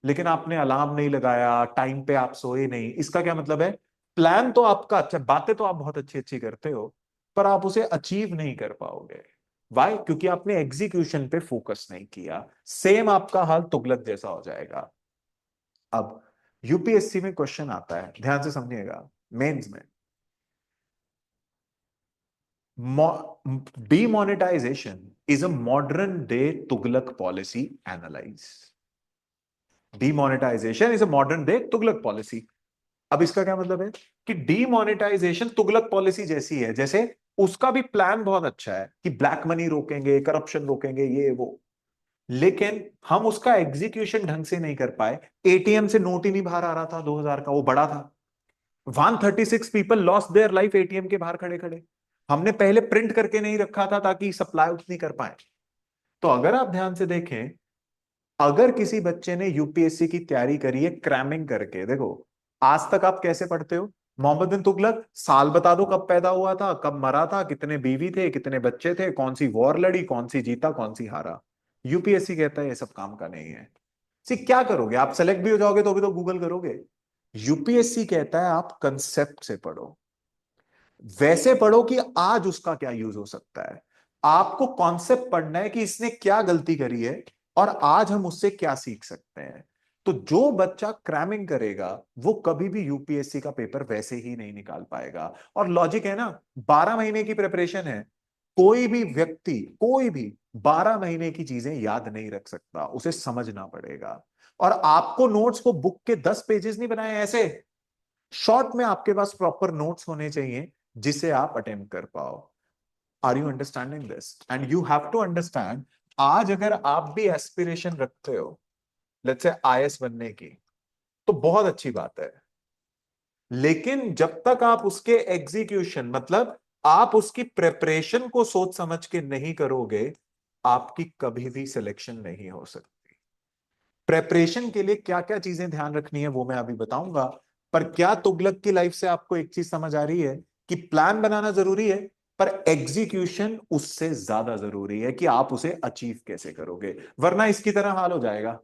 लेकिन आपने अलार्म नहीं लगाया, टाइम पे आप सोए नहीं, इसका क्या मतलब है? प्लान तो आपका अच्छा, बातें तो आप बहुत अच्छी अच्छी करते हो, पर आप उसे अचीव नहीं कर पाओगे। वाई? क्योंकि आपने एग्जीक्यूशन पे फोकस नहीं किया। सेम आपका हाल तुगलक जैसा हो जाएगा। अब यूपीएससी में क्वेश्चन आता है, ध्यान से समझिएगा, मेंस में, demonetization is a modern day Tughlaq policy. Analyze. Demonetization is a modern day Tughlaq policy. अब इसका क्या मतलब है कि डीमोनेटाइजेशन तुगलक पॉलिसी जैसी है। जैसे उसका भी प्लान बहुत अच्छा है कि ब्लैक मनी रोकेंगे, करप्शन रोकेंगे, ये वो, लेकिन हम उसका एग्जीक्यूशन ढंग से नहीं कर पाए। एटीएम से नोट ही नहीं बाहर आ रहा था 2000 का, वो बड़ा था। 136 people lost their life ATM के बाहर खड़े खड़े। हमने पहले प्रिंट करके नहीं रखा था ताकि सप्लाई उतनी कर पाए। तो अगर आप ध्यान से देखें, अगर किसी बच्चे ने यूपीएससी की तैयारी करी है क्रैमिंग करके, देखो आज तक आप कैसे पढ़ते हो? मोहम्मद बिन तुगलक, साल बता दो कब पैदा हुआ था, कब मरा था, कितने बीवी थे, कितने बच्चे थे, कौन सी वॉर लड़ी, कौन सी जीता, कौन सी हारा। यूपीएससी कहता है ये सब काम का नहीं है। सी क्या करोगे आप? सेलेक्ट भी हो जाओगे तो भी तो गूगल करोगे। यूपीएससी कहता है आप कंसेप्ट से पढ़ो, वैसे पढ़ो कि आज उसका क्या यूज हो सकता है। आपको कॉन्सेप्ट पढ़ना है कि इसने क्या गलती करी है और आज हम उससे क्या सीख सकते हैं। तो जो बच्चा क्रैमिंग करेगा वो कभी भी यूपीएससी का पेपर वैसे ही नहीं निकाल पाएगा। और लॉजिक है ना, 12 महीने की प्रिपरेशन है। कोई भी व्यक्ति, कोई भी 12 महीने की चीजें याद नहीं रख सकता, उसे समझना पड़ेगा। और आपको नोट्स को बुक के 10 पेजेस नहीं बनाए ऐसे, शॉर्ट में आपके पास प्रॉपर नोट्स होने चाहिए जिसे आप अटेम्प्ट कर पाओ। Are you understanding this? And you have to understand, आज अगर आप भी एस्पिरेशन रखते हो लेट्स से आईएएस बनने की, तो बहुत अच्छी बात है। लेकिन जब तक आप उसके एग्जीक्यूशन, मतलब आप उसकी प्रिपरेशन को सोच समझ के नहीं करोगे, आपकी कभी भी सिलेक्शन नहीं हो सकती। प्रेपरेशन के लिए क्या क्या चीजें ध्यान रखनी है वो मैं अभी बताऊंगा। पर क्या तुगलक की लाइफ से आपको एक चीज समझ आ रही है कि प्लान बनाना जरूरी है, पर एग्जीक्यूशन उससे ज्यादा जरूरी है कि आप उसे अचीव कैसे करोगे, वरना इसकी तरह हाल हो जाएगा।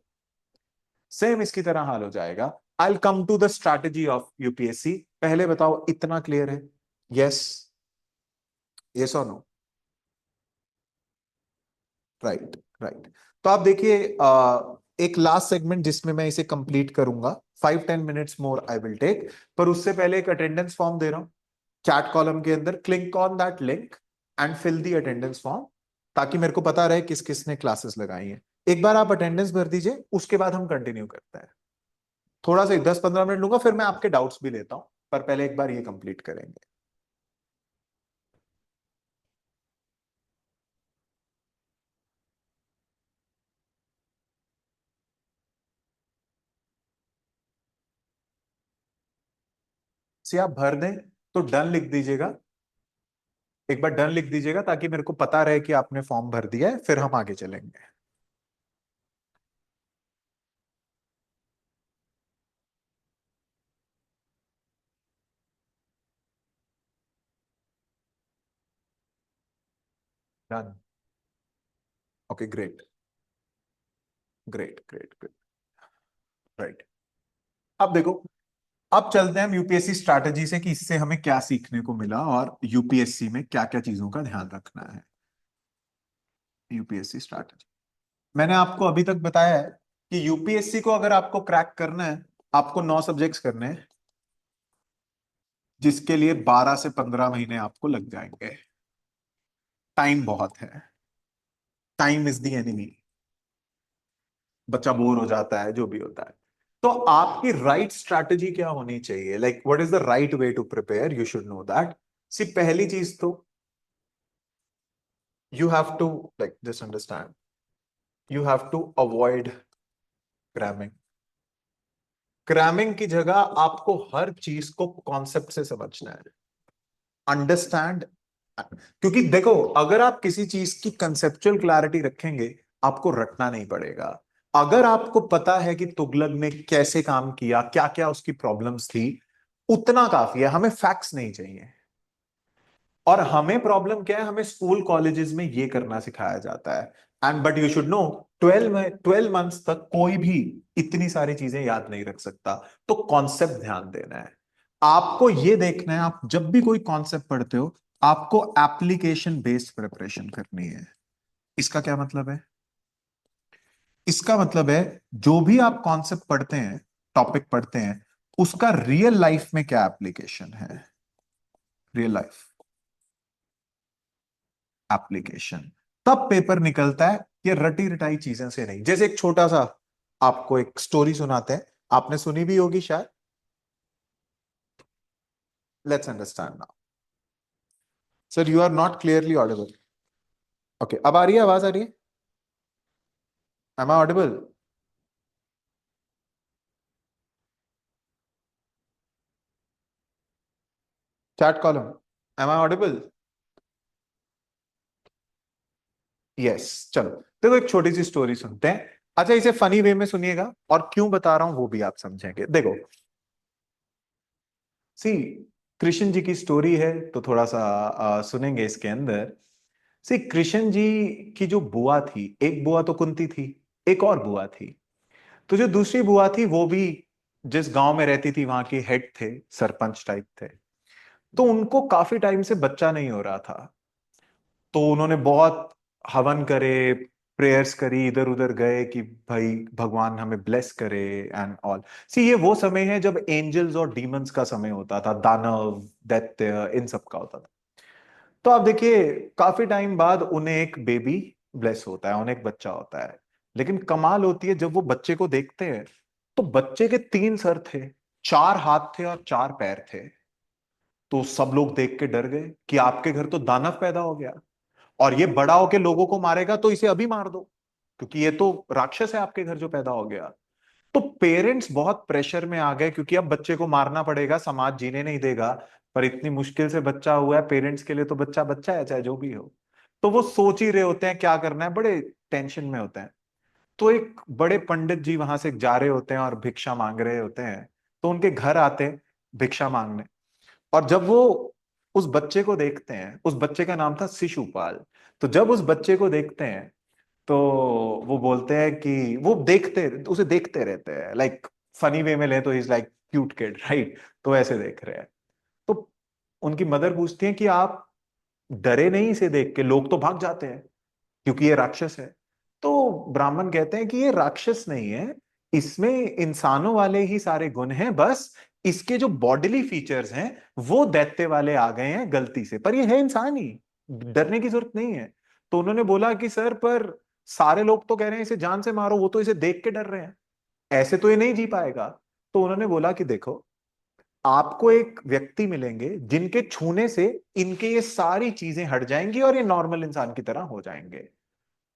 सेम इसकी तरह हाल हो जाएगा। I will come to the strategy of UPSC. पहले बताओ इतना क्लियर है? यस, यस और नो? Right, right. तो आप देखिए, एक लास्ट सेगमेंट जिसमें मैं इसे कंप्लीट करूंगा, 5-10 minutes more I will take. पर उससे पहले एक अटेंडेंस फॉर्म दे रहा हूं चैट कॉलम के अंदर। Click on that link and fill the attendance form, ताकि मेरे को पता रहे किस किसने क्लासेस लगाई हैं। एक बार आप अटेंडेंस भर दीजिए, उसके बाद हम कंटिन्यू करते हैं। थोड़ा सा 10-15 मिनट लूंगा, फिर मैं आपके डाउट्स भी लेता हूं, पर पहले एक बार ये कंप्लीट करेंगे। से आप भर दें तो डन लिख दीजिएगा। एक बार डन लिख दीजिएगा ताकि मेरे को पता रहे कि आपने फॉर्म भर दिया है, फिर हम आगे चलेंगे। Done. Okay, great, great, great, great. Right. अब देखो, अब चलते हैं हम यूपीएससी स्ट्रैटेजी से कि इससे हमें क्या सीखने को मिला और यूपीएससी में क्या क्या चीजों का ध्यान रखना है। यूपीएससी स्ट्रैटेजी मैंने आपको अभी तक बताया है कि यूपीएससी को अगर आपको क्रैक करना है, आपको 9 सब्जेक्ट्स करने हैं, जिसके लिए 12 से 15 महीने आपको लग जाएंगे। टाइम बहुत है, टाइम इज द एनिमी। बच्चा बोर हो जाता है, जो भी होता है। तो आपकी राइट स्ट्रैटेजी क्या होनी चाहिए? Like what is the right way to prepare? You should know that. See पहली चीज तो you have to like just understand, you have to avoid cramming. Cramming की जगह आपको हर चीज को कॉन्सेप्ट से समझना है, अंडरस्टैंड। क्योंकि देखो, अगर आप किसी चीज की कंसेप्चुअल क्लैरिटी रखेंगे, आपको रटना नहीं पड़ेगा। अगर आपको पता है कि तुगलक ने कैसे काम किया, क्या क्या उसकी प्रॉब्लम्स थी, उतना काफी है, हमें फैक्ट्स नहीं चाहिए। और हमें प्रॉब्लम क्या है, हमें स्कूल कॉलेजेस में ये करना सिखाया जाता है। And but you should no, 12 months तक कोई भी इतनी सारी चीजें याद नहीं रख सकता। तो कॉन्सेप्ट ध्यान देना है, आपको ये देखना है, आप जब भी कोई कॉन्सेप्ट पढ़ते हो, आपको एप्लीकेशन बेस्ड प्रिपरेशन करनी है। इसका क्या मतलब है? इसका मतलब है, जो भी आप कॉन्सेप्ट पढ़ते हैं, टॉपिक पढ़ते हैं, उसका रियल लाइफ में क्या एप्लीकेशन है, रियल लाइफ एप्लीकेशन। तब पेपर निकलता है, ये रटी रटाई चीजें से नहीं। जैसे एक छोटा सा आपको एक स्टोरी सुनाते हैं, आपने सुनी भी होगी शायद। Let's understand now. Sir you are not clearly audible. Okay, अब आ रही है, आवाज आ रही है? Am I audible? Chat column, am I audible? Yes, चलो देखो, एक छोटी सी स्टोरी सुनते हैं। अच्छा, इसे फनी वे में सुनिएगा, और क्यों बता रहा हूं वो भी आप समझेंगे। देखो, सी, कृष्ण जी की स्टोरी है, तो थोड़ा सा सुनेंगे इसके अंदर। सी, कृष्ण जी की जो बुआ थी, एक बुआ तो कुंती थी, एक और बुआ थी। तो जो दूसरी बुआ थी, वो भी जिस गांव में रहती थी, वहां के हेड थे, सरपंच टाइप थे। तो उनको काफी टाइम से बच्चा नहीं हो रहा था। तो उन्होंने बहुत हवन करे, प्रेयर्स करी, इधर उधर गए कि भाई भगवान हमें ब्लेस करे एंड ऑल। सी, ये वो समय है जब एंजल्स और डीमंस का समय होता था, दानव, दैत्य, इन सब का होता था। तो आप देखिए, काफी टाइम बाद उन्हें एक बेबी ब्लेस होता है, उन्हें एक बच्चा होता है। लेकिन कमाल होती है, जब वो बच्चे को देखते हैं, तो बच्चे के 3 सर थे, 4 हाथ थे और 4 पैर थे। तो सब लोग देख के डर गए कि आपके घर तो दानव पैदा हो गया, और ये बड़ा होके लोगों को मारेगा, तो इसे अभी मार दो, क्योंकि ये तो राक्षस है आपके घर जो पैदा हो गया। तो पेरेंट्स बहुत प्रेशर में आ गए, क्योंकि अब बच्चे को मारना पड़ेगा, समाज जीने नहीं देगा। पर इतनी मुश्किल से बच्चा हुआ है, पेरेंट्स के लिए तो बच्चा बच्चा है, चाहे जो भी हो। तो वो सोच ही रहे होते हैं क्या करना है, बड़े टेंशन में होते हैं। तो एक बड़े पंडित जी वहां से जा रहे होते हैं और भिक्षा मांग रहे होते हैं। तो उनके घर आते हैं भिक्षा मांगने। और जब वो उस बच्चे को देखते हैं, उस बच्चे का नाम था शिशुपाल। तो जब उस बच्चे को देखते हैं, तो वो बोलते हैं कि वो देखते, उसे देखते रहते हैं, लाइक फनी वे में ले तो is like cute kid, right? तो ऐसे देख रहे हैं। तो उनकी मदर पूछती है कि आप डरे नहीं इसे देख के? लोग तो भाग जाते हैं क्योंकि ये राक्षस है। तो ब्राह्मण कहते हैं कि ये राक्षस नहीं है, इसमें इंसानों वाले ही सारे गुण हैं, बस इसके जो बॉडीली फीचर्स हैं वो दैत्य वाले आ गए हैं गलती से, पर ये है इंसान ही, डरने की जरूरत नहीं है। तो उन्होंने बोला कि सर, पर सारे लोग तो कह रहे हैं इसे जान से मारो, वो तो इसे देख के डर रहे हैं, ऐसे तो ये नहीं जी पाएगा। तो उन्होंने बोला कि देखो, आपको एक व्यक्ति मिलेंगे जिनके छूने से इनके ये सारी चीजें हट जाएंगी और ये नॉर्मल इंसान की तरह हो जाएंगे।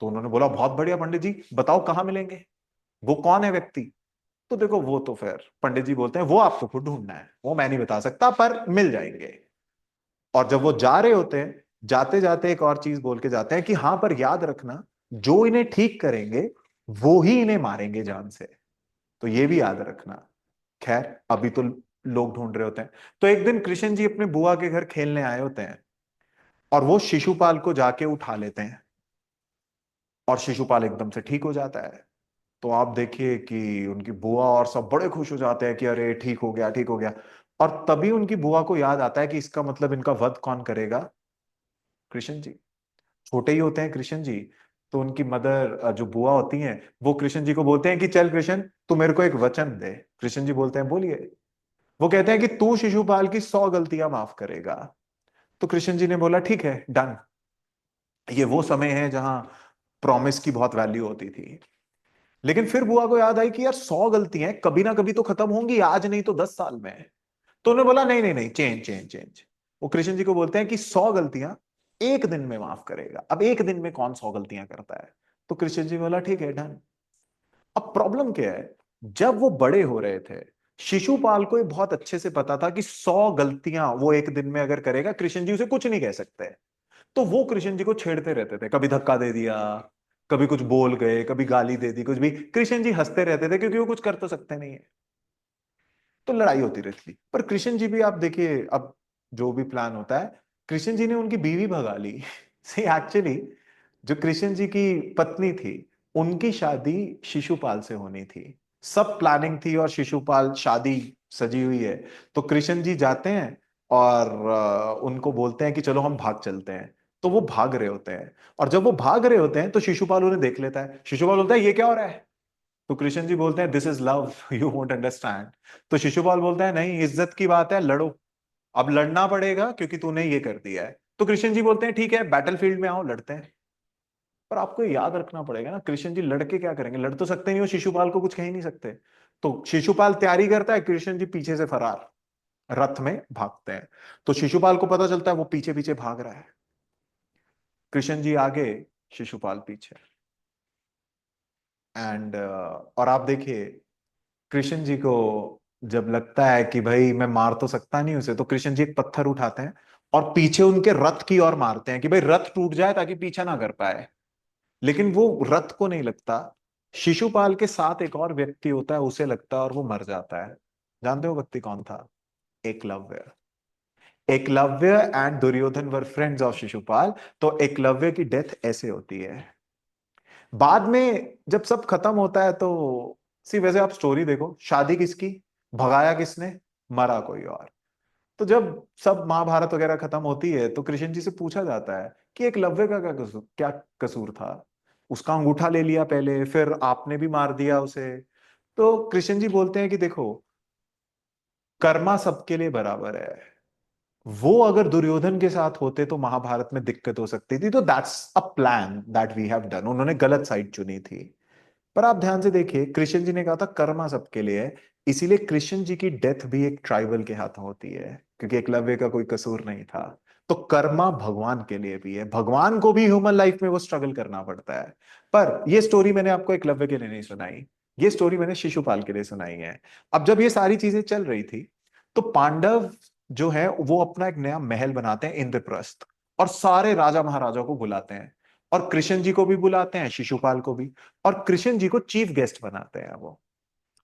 तो उन्होंने बोला बहुत बढ़िया पंडित जी, बताओ कहाँ मिलेंगे, वो कौन है व्यक्ति? तो देखो, वो तो फिर पंडित जी बोलते हैं वो आपको खुद ढूंढना है, वो मैं नहीं बता सकता, पर मिल जाएंगे। और जब वो जा रहे होते हैं, जाते जाते एक और चीज बोल के जाते हैं कि हाँ, पर याद रखना, जो इन्हें ठीक करेंगे वो ही इन्हें मारेंगे जान से, तो ये भी याद रखना। खैर, अभी तो लोग ढूंढ रहे होते हैं। तो एक दिन कृष्ण जी अपने बुआ के घर खेलने आए होते हैं, और वो शिशुपाल को जाके उठा लेते हैं, और शिशुपाल एकदम से ठीक हो जाता है। तो आप देखिए कि उनकी बुआ और सब बड़े खुश हो जाते हैं कि अरे ठीक हो गया, ठीक हो गया। और तभी उनकी बुआ को याद आता है कि इसका मतलब इनका वध कौन करेगा? कृष्ण जी। छोटे ही होते हैं कृष्ण जी। तो उनकी मदर, जो बुआ होती हैं, वो कृष्ण जी को बोलते हैं कि चल कृष्ण, तू मेरे को एक वचन दे। कृष्ण जी बोलते हैं बोलिए। वो कहते हैं कि तू शिशुपाल की 100 गलतियां माफ करेगा। तो कृष्ण जी ने बोला ठीक है, डन। ये वो समय है जहां प्रॉमिस की बहुत वैल्यू होती थी। लेकिन फिर बुआ को याद आई कि यार 100 गलतियां कभी ना कभी तो खत्म होंगी, आज नहीं तो 10 साल में। तो उन्होंने बोला नहीं नहीं नहीं, चेंज चेंज चेंज। वो कृष्ण जी को बोलते हैं कि 100 गलतियां एक दिन में माफ करेगा। अब एक दिन में कौन 100 गलतियां करता है? तो कृष्ण जी बोला ठीक है, डन। अब प्रॉब्लम क्या है, जब वो बड़े हो रहे थे, शिशुपाल को ये बहुत अच्छे से पता था कि 100 गलतियां वो एक दिन में अगर करेगा, कृष्ण जी उसे कुछ नहीं कह सकते। तो वो कृष्ण जी को छेड़ते रहते थे, कभी धक्का दे दिया, कभी कुछ बोल गए, कभी गाली दे दी, कुछ भी, कृष्ण जी हंसते रहते थे क्योंकि वो कुछ कर तो सकते नहीं है। तो लड़ाई होती रहती थी। पर कृष्ण जी भी, आप देखिए, अब जो भी प्लान होता है, कृष्ण जी ने उनकी बीवी भगा ली। सी एक्चुअली जो कृष्ण जी की पत्नी थी, उनकी शादी शिशुपाल से होनी थी। सब प्लानिंग थी और शिशुपाल, शादी सजी हुई है। तो कृष्ण जी जाते हैं और उनको बोलते हैं कि चलो हम भाग चलते हैं। तो वो भाग रहे होते हैं, और जब वो भाग रहे होते हैं तो शिशुपाल उन्हें देख लेता है। शिशुपाल बोलता है ये क्या हो रहा है? तो कृष्ण जी बोलते हैं this is love, you won't understand. तो शिशुपाल बोलता है नहीं, इज्जत की बात है, लड़ो। अब लड़ना पड़ेगा क्योंकि तूने ये कर दिया है। तो कृष्ण जी बोलते हैं ठीक है, बैटलफील्ड में आओ, लड़ते हैं। पर आपको याद रखना पड़ेगा ना, कृष्ण जी लड़के क्या करेंगे? लड़ तो सकते नहीं, वो शिशुपाल को कुछ कह ही नहीं सकते। तो शिशुपाल तैयारी करता है, कृष्ण जी पीछे से फरार, रथ में भागते हैं। तो शिशुपाल को पता चलता है वो पीछे पीछे भाग रहा है, कृष्ण जी आगे, शिशुपाल पीछे। एंड और आप देखिए, कृष्ण जी को जब लगता है कि भाई मैं मार तो सकता नहीं उसे, तो कृष्ण जी एक पत्थर उठाते हैं और पीछे उनके रथ की ओर मारते हैं कि भाई रथ टूट जाए ताकि पीछा ना कर पाए। लेकिन वो रथ को नहीं लगता, शिशुपाल के साथ एक और व्यक्ति होता है, उसे लगता है और वो मर जाता है। जानते हो व्यक्ति कौन था? Eklavya. Eklavya and Duryodhan were friends of Shishupal. तो एकलव्य की डेथ ऐसे होती है। बाद में जब सब खत्म होता है तो सी, वैसे आप स्टोरी देखो, शादी किसकी, भगाया किसने, मरा कोई और। तो जब सब महाभारत वगैरह खत्म होती है तो कृष्ण जी से पूछा जाता है कि एकलव्य का क्या कसूर था? उसका अंगूठा ले लिया पहले, फिर आपने भी मार दिया उसे। तो कृष्ण जी बोलते हैं कि देखो, कर्मा सबके लिए बराबर है। वो अगर दुर्योधन के साथ होते तो महाभारत में दिक्कत हो सकती थी। तो that's a plan that we have done. उन्होंने गलत साइड चुनी थी। पर आप ध्यान से देखिए, कृष्ण जी ने कहा था कर्मा सबके लिए है, इसीलिए कृष्ण जी की डेथ भी एक ट्राइबल के हाथों होती है, क्योंकि एकलव्य का कोई कसूर नहीं था। तो कर्मा भगवान के लिए भी है, भगवान को भी ह्यूमन लाइफ में वो स्ट्रगल करना पड़ता है। पर ये स्टोरी मैंने आपको एकलव्य के लिए नहीं सुनाई, ये स्टोरी मैंने शिशुपाल के लिए सुनाई है। अब जब ये सारी चीजें चल रही थी, तो पांडव जो है वो अपना एक नया महल बनाते हैं, इंद्रप्रस्थ, और सारे राजा महाराजा को बुलाते हैं, और कृष्ण जी को भी बुलाते हैं, शिशुपाल को भी, और कृष्ण जी को चीफ गेस्ट बनाते हैं वो।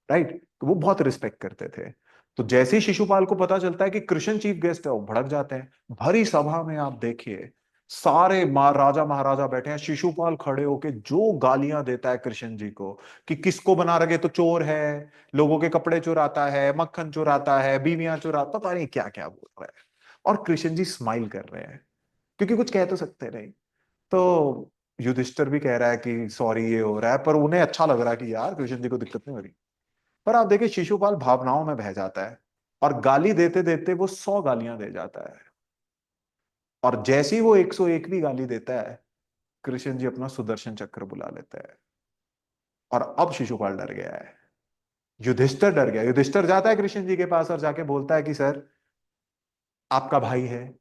राइट, तो वो बहुत रिस्पेक्ट करते थे। तो जैसे ही शिशुपाल को पता चलता है कि कृष्ण चीफ गेस्ट है, वो भड़क जाते हैं। भरी सभा में आप देखिए, सारे राजा महाराजा बैठे हैं, शिशुपाल खड़े होके जो गालियां देता है कृष्ण जी को, कि किसको बना रखे, तो चोर है, लोगों के कपड़े चुराता है, मक्खन चुराता है, बीवियां चुराता, पता नहीं क्या क्या बोल रहा है। और कृष्ण जी स्माइल कर रहे हैं, क्योंकि कुछ कह तो सकते नहीं। तो युधिष्ठिर भी कह रहा है कि सॉरी ये हो रहा है, पर उन्हें अच्छा लग रहा है कि यार कृष्ण जी को दिक्कत नहीं हो रही। पर आप देखिए, शिशुपाल भावनाओं में बह जाता है, और गाली देते देते वो 100 गालियां दे जाता है। और जैसे ही वो 101वीं गाली देता है, कृष्ण जी अपना सुदर्शन चक्र बुला लेता है। और अब शिशुपाल डर गया है, युधिष्ठिर डर गया। युधिष्ठिर जाता है कृष्ण जी के पास और जाके बोलता है कि सर, आपका भाई है,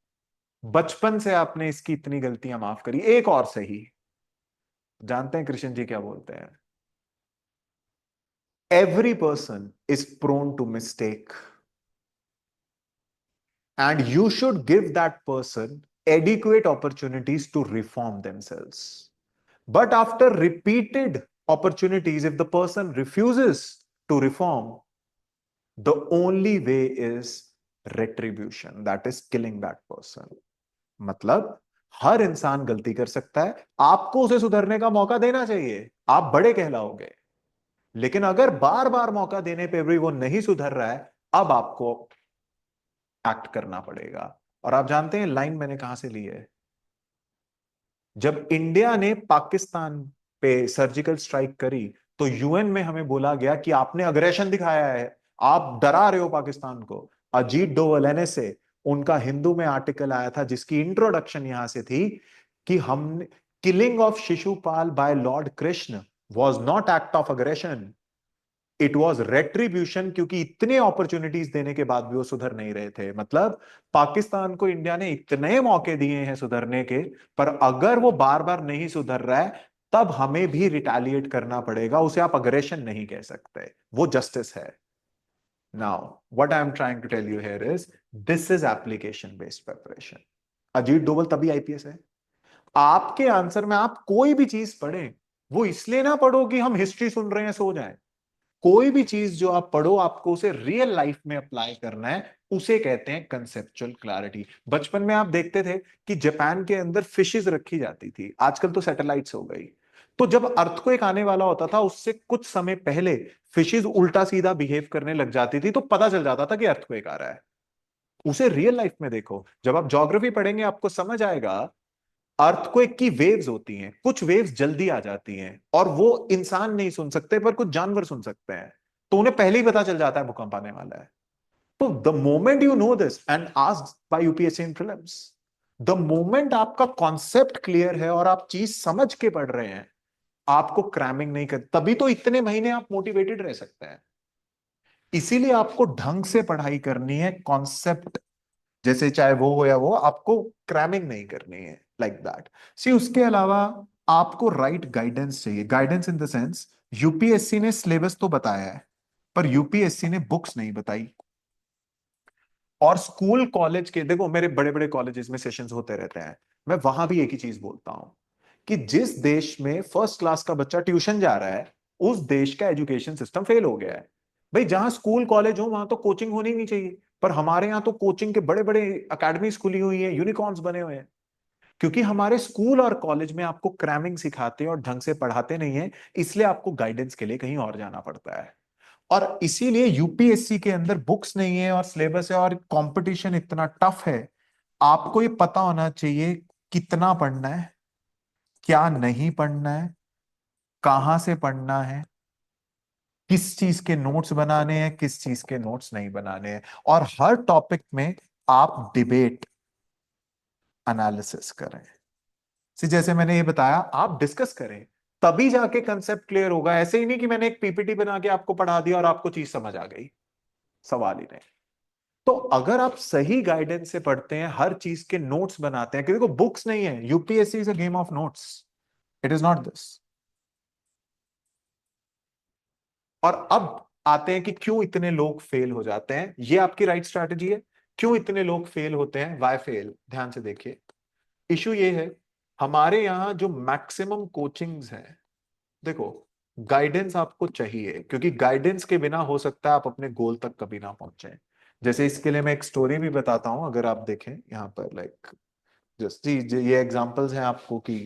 बचपन से आपने इसकी इतनी गलतियां माफ करी, एक और सही। जानते हैं कृष्ण जी क्या बोलते हैं? Every person is prone to mistake, and you should give that person adequate opportunities to reform themselves. But after repeated opportunities, if the person refuses to reform, the only way is retribution, that is killing that person. मतलब हर इंसान गलती कर सकता है, आपको उसे सुधरने का मौका देना चाहिए, आप बड़े कहलाओगे। लेकिन अगर बार बार मौका देने पे भी वो नहीं सुधर रहा है, अब आपको एक्ट करना पड़ेगा। और आप जानते हैं लाइन मैंने कहां से ली है? जब इंडिया ने पाकिस्तान पे सर्जिकल स्ट्राइक करी, तो यूएन में हमें बोला गया कि आपने अग्रेशन दिखाया है, आप डरा रहे हो पाकिस्तान को। अजीत डोवल, एनएसए, उनका हिंदू में आर्टिकल आया था जिसकी इंट्रोडक्शन यहां से थी कि हम, killing of Shishupal by Lord Krishna was not act of aggression, it was retribution, क्योंकि इतने अपॉर्चुनिटीज देने के बाद भी वो सुधर नहीं रहे थे। मतलब पाकिस्तान को इंडिया ने इतने मौके दिए हैं सुधरने के, पर अगर वो बार बार नहीं सुधर रहा है, तब हमें भी रिटेलिएट करना पड़ेगा। उसे आप अग्रेशन नहीं कह सकते, वो जस्टिस है। Now what I am trying to tell you here is this is application based preparation. Ajit Doval तभी आईपीएस है। आपके आंसर में आप कोई भी चीज पढ़ें, वो इसलिए ना पढ़ो कि हम हिस्ट्री सुन रहे हैं सो जाएं। कोई भी चीज जो आप पढ़ो, आपको उसे रियल लाइफ में अप्लाई करना है, उसे कहते हैं कंसेप्चुअल क्लैरिटी। बचपन में आप देखते थे कि जापान के अंदर फिशेस रखी जाती थी, आजकल तो सैटेलाइट्स हो गई। तो जब अर्थक्वेक आने वाला होता था, उससे कुछ समय पहले फिशेस उल्टा सीधा बिहेव करने लग जाती थी, तो पता चल जाता था कि अर्थक्वेक आ रहा है। उसे रियल लाइफ में देखो, जब आप ज्योग्राफी पढ़ेंगे आपको समझ आएगा, अर्थक्वेक की वेव्स होती हैं, कुछ वेव्स जल्दी आ जाती हैं और वो इंसान नहीं सुन सकते पर कुछ जानवर सुन सकते हैं, तो उन्हें पहले ही पता चल जाता है भूकंप आने वाला है। तो the moment you know this and asked by UPSC in prelims, the moment आपका कॉन्सेप्ट क्लियर है और आप चीज समझ के पढ़ रहे हैं, आपको क्रैमिंग नहीं कर, तभी तो इतने महीने आप मोटिवेटेड रह सकते हैं। इसीलिए आपको ढंग से पढ़ाई करनी है, कॉन्सेप्ट जैसे चाहे वो हो या वो, आपको क्रैमिंग नहीं करनी है लाइक दैट। सी उसके अलावा आपको राइट गाइडेंस चाहिए। Guidance in the sense, UPSC ने सिलेबस तो बताया है पर यूपीएससी ने बुक्स नहीं बताई। और स्कूल कॉलेज के, देखो मेरे बड़े बड़े कॉलेजेस में सेशंस होते रहते हैं, मैं वहां भी एक ही चीज बोलता हूं कि जिस देश में फर्स्ट क्लास का बच्चा ट्यूशन जा रहा है, उस देश का एजुकेशन सिस्टम फेल हो गया है। भाई जहां स्कूल कॉलेज हो वहां तो कोचिंग होनी नहीं चाहिए, पर हमारे यहाँ तो कोचिंग के बड़े बड़े अकेडमी खुली हुई है, यूनिकॉर्न्स बने हुए हैं, क्योंकि हमारे स्कूल और कॉलेज में आपको क्रैमिंग सिखाते और ढंग से पढ़ाते नहीं है, इसलिए आपको गाइडेंस के लिए कहीं और जाना पड़ता है। और इसीलिए यूपीएससी के अंदर बुक्स नहीं है और सिलेबस है और कंपटीशन इतना टफ है। आपको ये पता होना चाहिए कितना पढ़ना है, क्या नहीं पढ़ना है, कहां से पढ़ना है, किस चीज के नोट्स बनाने हैं, किस चीज के नोट्स नहीं बनाने हैं। और हर टॉपिक में आप डिबेट एनालिसिस करें। जैसे मैंने ये बताया, आप डिस्कस करें, तभी जाके कंसेप्ट क्लियर होगा। ऐसे ही नहीं कि मैंने एक पीपीटी बना के आपको पढ़ा दिया और आपको चीज समझ आ गई, सवाल ही नहीं। तो अगर आप सही गाइडेंस से पढ़ते हैं, हर चीज के नोट्स बनाते हैं, क्योंकि देखो बुक्स नहीं है, UPSC is a game of notes, it is not this. और अब आते हैं कि क्यों इतने लोग फेल हो जाते हैं। ये आपकी राइट स्ट्रैटेजी है। क्यों इतने लोग फेल होते हैं, वाई फेल, ध्यान से देखिए। इशू ये है, हमारे यहां जो मैक्सिमम कोचिंग्स हैं, देखो गाइडेंस आपको चाहिए, क्योंकि गाइडेंस के बिना हो सकता है आप अपने गोल तक कभी ना पहुंचे। जैसे इसके लिए मैं एक स्टोरी भी बताता हूं, अगर आप देखें यहाँ पर, लाइक जस्ट ये एग्जांपल्स हैं आपको कि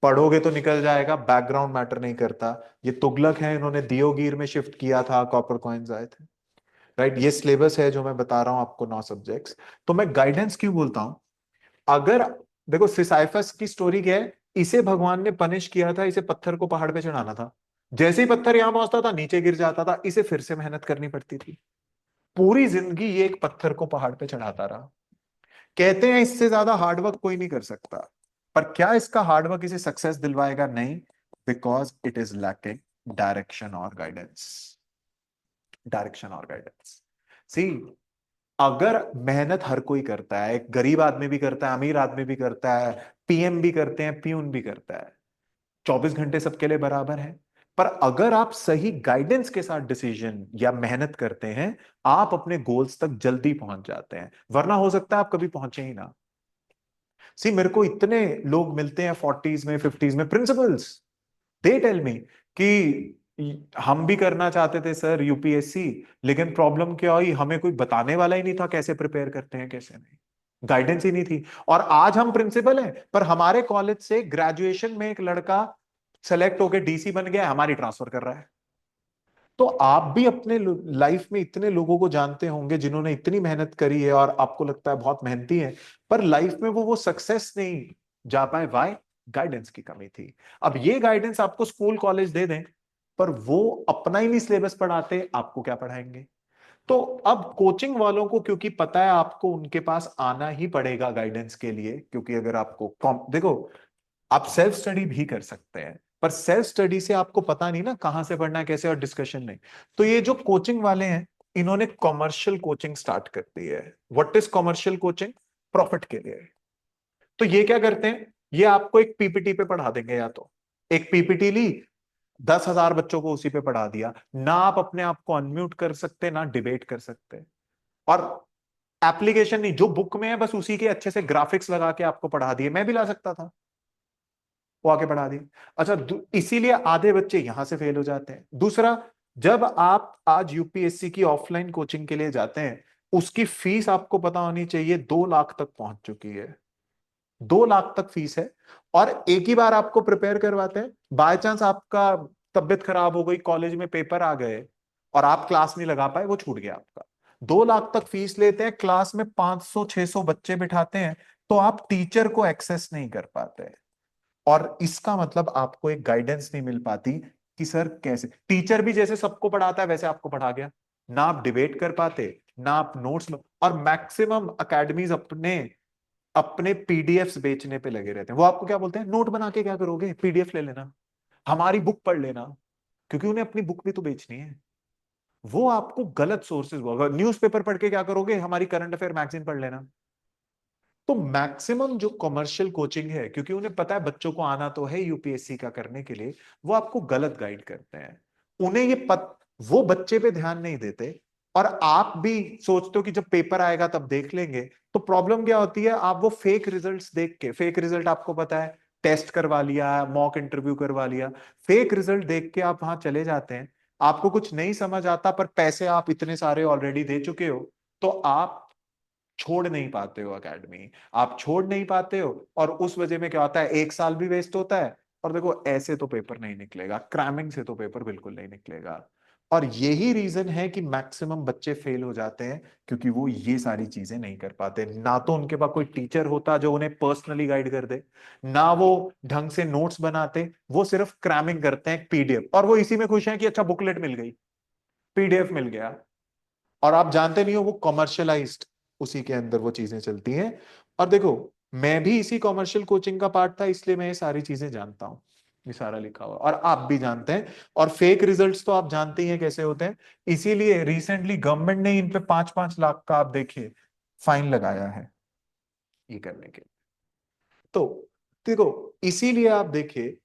पढ़ोगे तो निकल जाएगा, बैकग्राउंड मैटर नहीं करता। ये तुगलक है, इन्होंने दियोगीर में शिफ्ट किया था, कॉपर कॉइन्स आए थे, राइट। ये सिलेबस है जो मैं बता रहा हूं आपको, 9 सब्जेक्ट्स। तो मैं गाइडेंस क्यों बोलता हूं, अगर देखो सिसाइफस की स्टोरी क्या है, इसे भगवान ने पनिश किया था, इसे पत्थर को पहाड़ पे चढ़ाना था। जैसे ही पत्थर यहां पहुंचता था नीचे गिर जाता था, इसे फिर से मेहनत करनी पड़ती थी। पूरी जिंदगी ये एक पत्थर को पहाड़ पे चढ़ाता रहा। कहते हैं इससे ज्यादा हार्डवर्क कोई नहीं कर सकता, पर क्या इसका हार्डवर्क इसे सक्सेस दिलवाएगा? नहीं, because it is lacking direction और गाइडेंस। डायरेक्शन और गाइडेंस। सी, अगर मेहनत हर कोई करता है, एक गरीब आदमी भी करता है, अमीर आदमी भी करता है, पीएम भी करते हैं, पीयून भी करता है, 24 घंटे सबके लिए बराबर है। पर अगर आप सही गाइडेंस के साथ डिसीजन या मेहनत करते हैं, आप अपने गोल्स तक जल्दी पहुंच जाते हैं, वरना हो सकता है आप कभी पहुंचे ही ना। सी, मेरे को इतने लोग मिलते हैं 40s में, 50s में, प्रिंसिपल्स, दे टेल मी कि हम भी करना चाहते थे सर यूपीएससी, लेकिन प्रॉब्लम क्या हुई, हमें कोई बताने वाला ही नहीं था कैसे प्रिपेयर करते हैं कैसे नहीं, गाइडेंस ही नहीं थी। और आज हम प्रिंसिपल हैं, पर हमारे कॉलेज से ग्रेजुएशन में एक लड़का सेलेक्ट होकर डीसी बन गया, हमारी ट्रांसफर कर रहा है। तो आप भी अपने लाइफ में इतने लोगों को जानते होंगे जिन्होंने इतनी मेहनत करी है और आपको लगता है बहुत मेहनती है, पर लाइफ में वो सक्सेस नहीं जा पाए। वाई? गाइडेंस की कमी थी। अब ये गाइडेंस आपको स्कूल कॉलेज दे दें, पर वो अपना ही नहीं सिलेबस पढ़ाते, आपको क्या पढ़ाएंगे? तो अब कोचिंग वालों को क्योंकि पता है आपको उनके पास आना ही पड़ेगा गाइडेंस के लिए, क्योंकि अगर आपको देखो, आप सेल्फ स्टडी भी कर सकते हैं, पर सेल्फ स्टडी से आपको पता नहीं ना कहां से पढ़ना है कैसे, और डिस्कशन नहीं। तो ये जो कोचिंग वाले हैं, इन्होंने कॉमर्शियल कोचिंग स्टार्ट कर दी है। What is commercial coaching? Profit के लिए। तो ये क्या करते हैं, ये आपको एक पीपीटी पे पढ़ा देंगे, या तो एक पीपीटी ली, 10,000 बच्चों को उसी पे पढ़ा दिया। ना आप अपने आप को अनम्यूट कर सकते, ना डिबेट कर सकते। और एप्लीकेशन नहीं, जो बुक में है बस उसी के अच्छे से ग्राफिक्स लगा के आपको पढ़ा दिए। मैं भी ला सकता था, वो आके पढ़ा दिए। अच्छा, इसीलिए आधे बच्चे यहां से फेल हो जाते हैं। दूसरा, जब आप आज यूपीएससी की ऑफलाइन कोचिंग के लिए जाते हैं, उसकी फीस आपको पता होनी चाहिए 2 लाख तक पहुंच चुकी है। 2 लाख तक फीस है। और एक ही बार आपको प्रिपेयर करवाते हैं। बाय चांस आपका तबियत खराब हो गई, कॉलेज में पेपर आ गए और आप क्लास नहीं लगा पाए, वो छूट गया आपका। 2 लाख तक फीस लेते हैं, क्लास में 500-600 बच्चे बिठाते हैं, तो आप टीचर को एक्सेस नहीं कर पाते। और इसका मतलब आपको एक गाइडेंस नहीं मिल पाती कि सर कैसे। टीचर भी जैसे सबको पढ़ाता है वैसे आपको पढ़ा गया, ना आप डिबेट कर पाते, ना आप नोट्स। और मैक्सिमम अकेडमीज अपने अपने पीडीएफ्स बेचने पे लगे रहते हैं। वो आपको क्या बोलते हैं, नोट बना के क्या करोगे, पीडीएफ ले लेना, हमारी बुक पढ़ लेना। क्योंकि उन्हें अपनी बुक भी तो बेचनी है। वो आपको गलत सोर्सेज, न्यूज़पेपर पढ़ के क्या करोगे, हमारी करंट अफेयर मैगजीन पढ़ लेना। तो मैक्सिमम जो कमर्शियल कोचिंग है, क्योंकि उन्हें पता है बच्चों को आना तो है यूपीएससी का करने के लिए, वो आपको गलत गाइड करते हैं। उन्हें वो बच्चे पे ध्यान नहीं देते। और आप भी सोचते हो कि जब पेपर आएगा तब देख लेंगे। तो प्रॉब्लम क्या होती है, आप वो फेक रिजल्ट्स देख के, फेक रिजल्ट आपको पता है, टेस्ट करवा लिया, मॉक इंटरव्यू करवा लिया, फेक रिजल्ट देख के आप वहां चले जाते हैं। आपको कुछ नहीं समझ आता, पर पैसे आप इतने सारे ऑलरेडी दे चुके हो, तो आप छोड़ नहीं पाते हो एकेडमी। आप छोड़ नहीं पाते हो, और उस वजह में क्या होता है, 1 साल भी वेस्ट होता है। और देखो, ऐसे तो पेपर नहीं निकलेगा, क्रैमिंग से तो पेपर बिल्कुल नहीं निकलेगा। और यही रीजन है कि मैक्सिमम बच्चे फेल हो जाते हैं, क्योंकि वो ये सारी चीजें नहीं कर पाते। ना तो उनके पास कोई टीचर होता जो उन्हें पर्सनली गाइड कर दे, ना वो ढंग से नोट्स बनाते, वो सिर्फ क्रैमिंग करते हैं पीडीएफ, और वो इसी में खुश हैं कि अच्छा बुकलेट मिल गई, पीडीएफ मिल गया। और आप जानते नहीं हो वो कमर्शलाइज्ड, उसी के अंदर वो चीजें चलती हैं। और देखो, मैं भी इसी कमर्शियल कोचिंग का पार्ट था, इसलिए मैं ये सारी चीजें जानता हूँ। ये सारा लिखा हुआ, और आप भी जानते हैं। और फेक रिजल्ट्स तो आप जानते ही हैं कैसे होते हैं। इसीलिए रिसेंटली गवर्नमेंट ने इन पे 5-5 लाख का, आप देखिए, फाइन लगाया है ये करने के। तो देखो, इसीलिए आप देखिए,